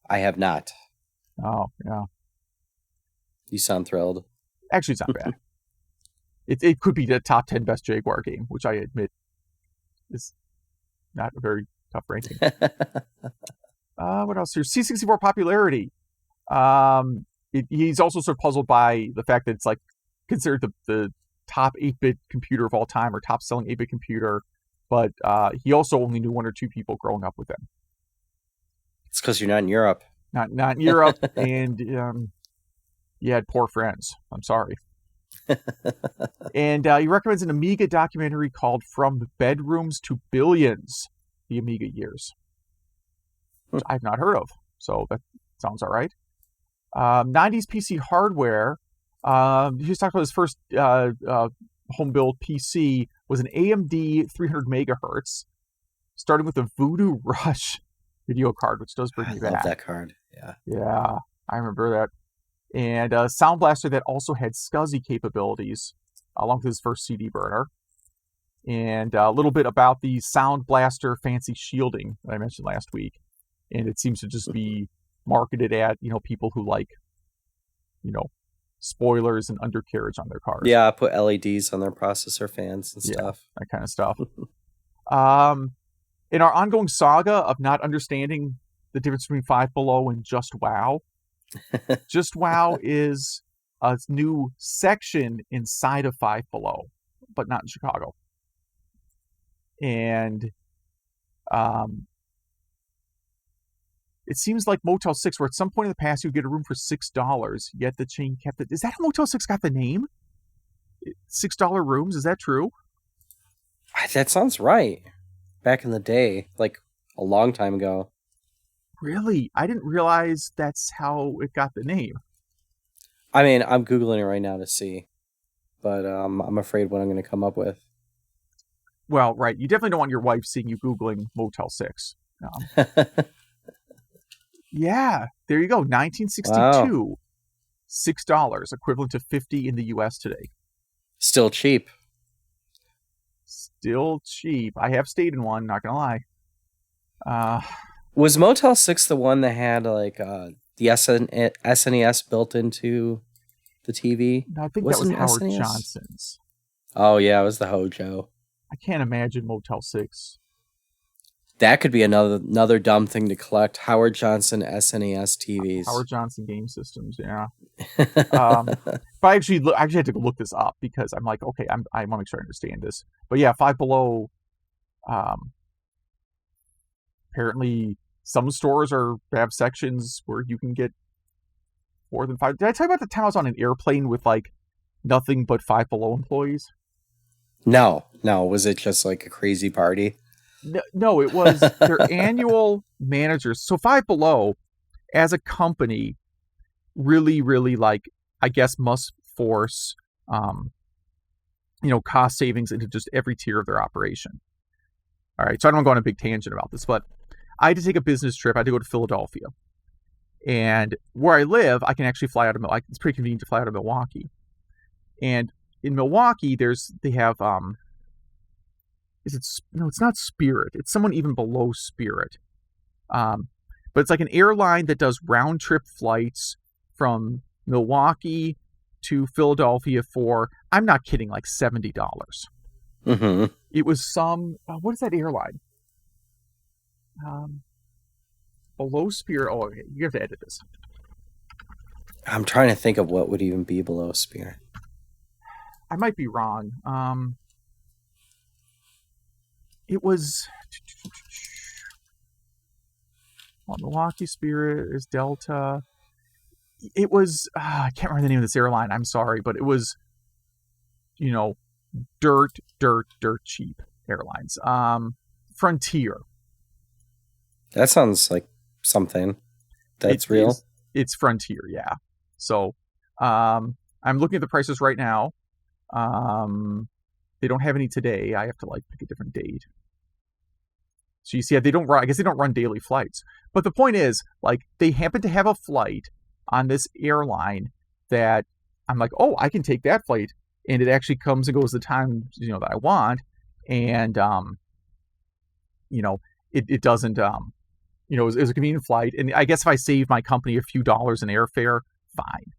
I have not. Oh, yeah. You sound thrilled. Actually, it's not bad. It could be the top 10 best Jaguar game, which I admit is not a very tough ranking. What else here? C64 popularity. He's also sort of puzzled by the fact that it's like considered the top 8-bit computer of all time, or top selling 8-bit computer. But he also only knew one or two people growing up with him. It's because you're not in Europe. Not in Europe, and you had poor friends. I'm sorry. And he recommends an Amiga documentary called From Bedrooms to Billions, the Amiga Years, which I've not heard of. So that sounds all right. 90s PC hardware. He was talking about his first home-built PC was an AMD 300 megahertz, starting with a Voodoo Rush video card, which does bring me back. I love that card. Yeah. Yeah, I remember that. And a Sound Blaster that also had SCSI capabilities, along with his first CD burner. And a little bit about the Sound Blaster fancy shielding that I mentioned last week. And it seems to just be marketed at, people who like, spoilers and undercarriage on their cars. Yeah, I put LEDs on their processor fans and stuff. That kind of stuff. In our ongoing saga of not understanding the difference between Five Below and Just WoW, Just WoW is a new section inside of Five Below, but not in Chicago. And it seems like Motel 6, where at some point in the past you get a room for $6, yet the chain kept it. Is that how Motel 6 got the name? $6 rooms? Is that true? That sounds right. Back in the day, like a long time ago. Really? I didn't realize that's how it got the name. I mean, I'm Googling it right now to see, but I'm afraid what I'm going to come up with. Well, right. You definitely don't want your wife seeing you Googling Motel 6. Yeah, there you go. 1962. Wow. $6, equivalent to $50 in the US today. Still cheap. Still cheap. I have stayed in one, not gonna lie. Was Motel 6 the one that had like the SNES built into the TV? No, I think that was Howard SNES? Johnson's. Oh yeah, it was the Hojo. I can't imagine Motel 6. That could be another dumb thing to collect. Howard Johnson SNES TVs. Howard Johnson game systems, yeah. But I actually had to look this up because I'm like, okay, I want to make sure I understand this. But yeah, Five Below. Apparently, some stores have sections where you can get more than 5. Did I tell you about the time I was on an airplane with like nothing but Five Below employees? No. Was it just like a crazy party? No, it was their annual managers. So Five Below, as a company, really, really like, I guess, must force, cost savings into just every tier of their operation. All right, so I don't want to go on a big tangent about this, but I had to take a business trip. I had to go to Philadelphia. And where I live, I can actually fly out of Milwaukee. It's pretty convenient to fly out of Milwaukee. And in Milwaukee, they have, it's not Spirit. It's someone even below Spirit. But it's like an airline that does round trip flights from Milwaukee to Philadelphia for, I'm not kidding, like $70. Mm-hmm. It was what is that airline? Below Spirit. Oh, okay. You have to edit this. I'm trying to think of what would even be below Spirit. I might be wrong. It was Milwaukee Spirit is Delta. It was I can't remember the name of this airline. I'm sorry, but it was, dirt cheap airlines. Frontier. That sounds like something that's real. It's Frontier, yeah. So, I'm looking at the prices right now. They don't have any today. I have to pick a different date. So you see, I guess they don't run daily flights. But the point is, they happen to have a flight on this airline that I'm like, oh, I can take that flight, and it actually comes and goes the time that I want, and it doesn't it was a convenient flight, and I guess if I save my company a few dollars in airfare, fine.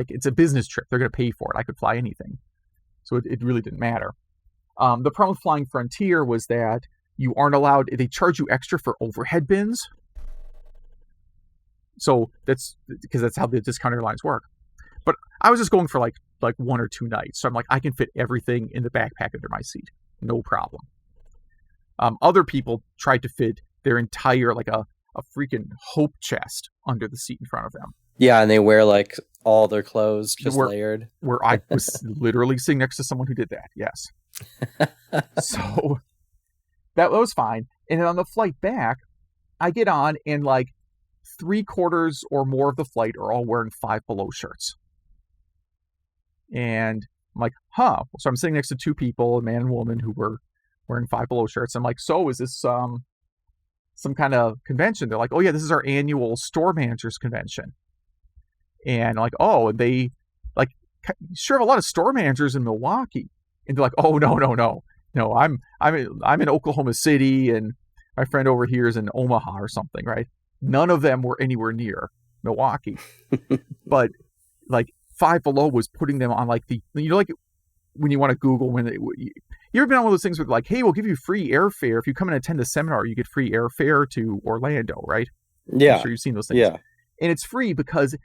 It's a business trip; they're going to pay for it. I could fly anything, so it really didn't matter. The problem with flying Frontier was that you aren't allowed. They charge you extra for overhead bins. So that's because that's how the discount airlines work. But I was just going for like 1 or 2 nights. So I'm like, I can fit everything in the backpack under my seat. No problem. Other people tried to fit their entire, a freaking hope chest under the seat in front of them. Yeah, and they wear all their clothes just layered. Where I was literally sitting next to someone who did that, yes. So that was fine. And then on the flight back, I get on and 3/4 or more of the flight are all wearing Five Below shirts. And I'm like, huh. So I'm sitting next to 2 people, a man and woman, who were wearing Five Below shirts. I'm like, so is this some kind of convention? They're like, oh yeah, this is our annual store managers convention. And I'm like, oh, and they sure have a lot of store managers in Milwaukee. And they're like, oh no, I'm in Oklahoma City, and my friend over here is in Omaha or something, right? None of them were anywhere near Milwaukee. But Five Below was putting them on when you want to Google you ever been on one of those things where hey, we'll give you free airfare if you come and attend the seminar, you get free airfare to Orlando, right? Yeah. I'm sure you've seen those things. Yeah. And it's free because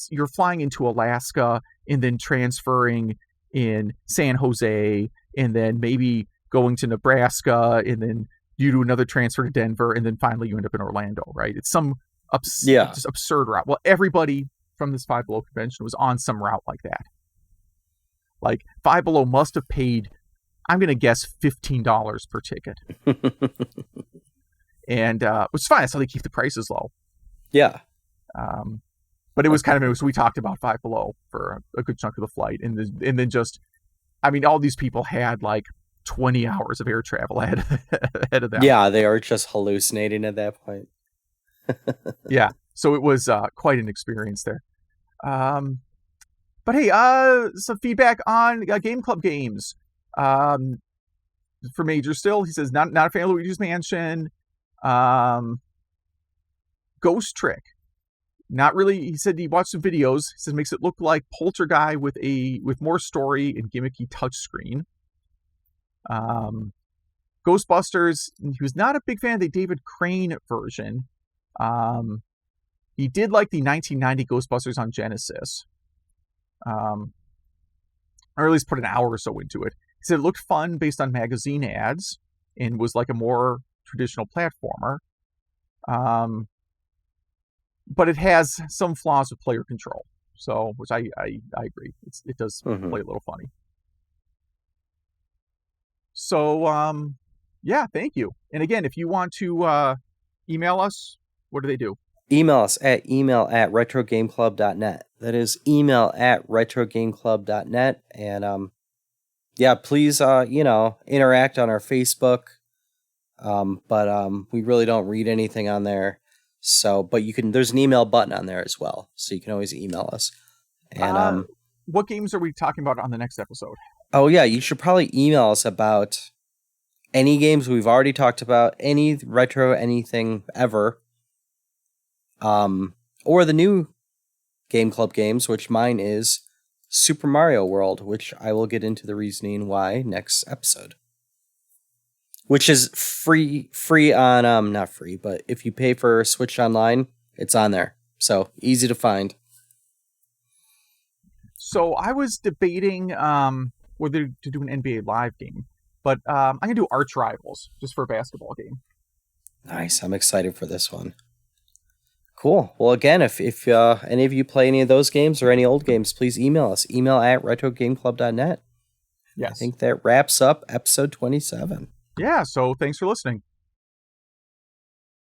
you're flying into Alaska and then transferring in San Jose and then maybe going to Nebraska and then you do another transfer to Denver and then finally you end up in Orlando, right? It's some just absurd route. Well, everybody from this Five Below convention was on some route like that. Five Below must have paid, I'm going to guess, $15 per ticket. And which is fine. That's how they keep the prices low. Yeah. But it was so we talked about Five Below for a good chunk of the flight. And then just, all these people had 20 hours of air travel ahead of them. Yeah, they are just hallucinating at that point. Yeah. So it was quite an experience there. But hey, some feedback on Game Club games. For Major still, he says, not a fan of Luigi's Mansion. Ghost Trick. Not really. He said he watched some videos. He says makes it look like Poltergeist with more story and gimmicky touchscreen. Ghostbusters. He was not a big fan of the David Crane version. He did like the 1990 Ghostbusters on Genesis. Or at least put an hour or so into it. He said it looked fun based on magazine ads and was a more traditional platformer. But it has some flaws with player control. So, which I agree. It does play a little funny. So, yeah, thank you. And again, if you want to email us, what do they do? Email us at email@retrogameclub.net. That is email@retrogameclub.net. And yeah, please interact on our Facebook. But we really don't read anything on there. So, but there's an email button on there as well. So you can always email us. And what games are we talking about on the next episode? oh yeah, you should probably email us about any games we've already talked about, any retro anything ever. Or the new Game Club games, which mine is Super Mario World, which I will get into the reasoning why next episode. Which is free on, not free, but if you pay for Switch Online, it's on there. So, easy to find. So, I was debating whether to do an NBA Live game, but I'm going to do Arch Rivals, just for a basketball game. Nice, I'm excited for this one. Cool. Well, again, if any of you play any of those games or any old games, please email us. Email@retrogameclub.net. Yes. I think that wraps up episode 27. Yeah, so thanks for listening.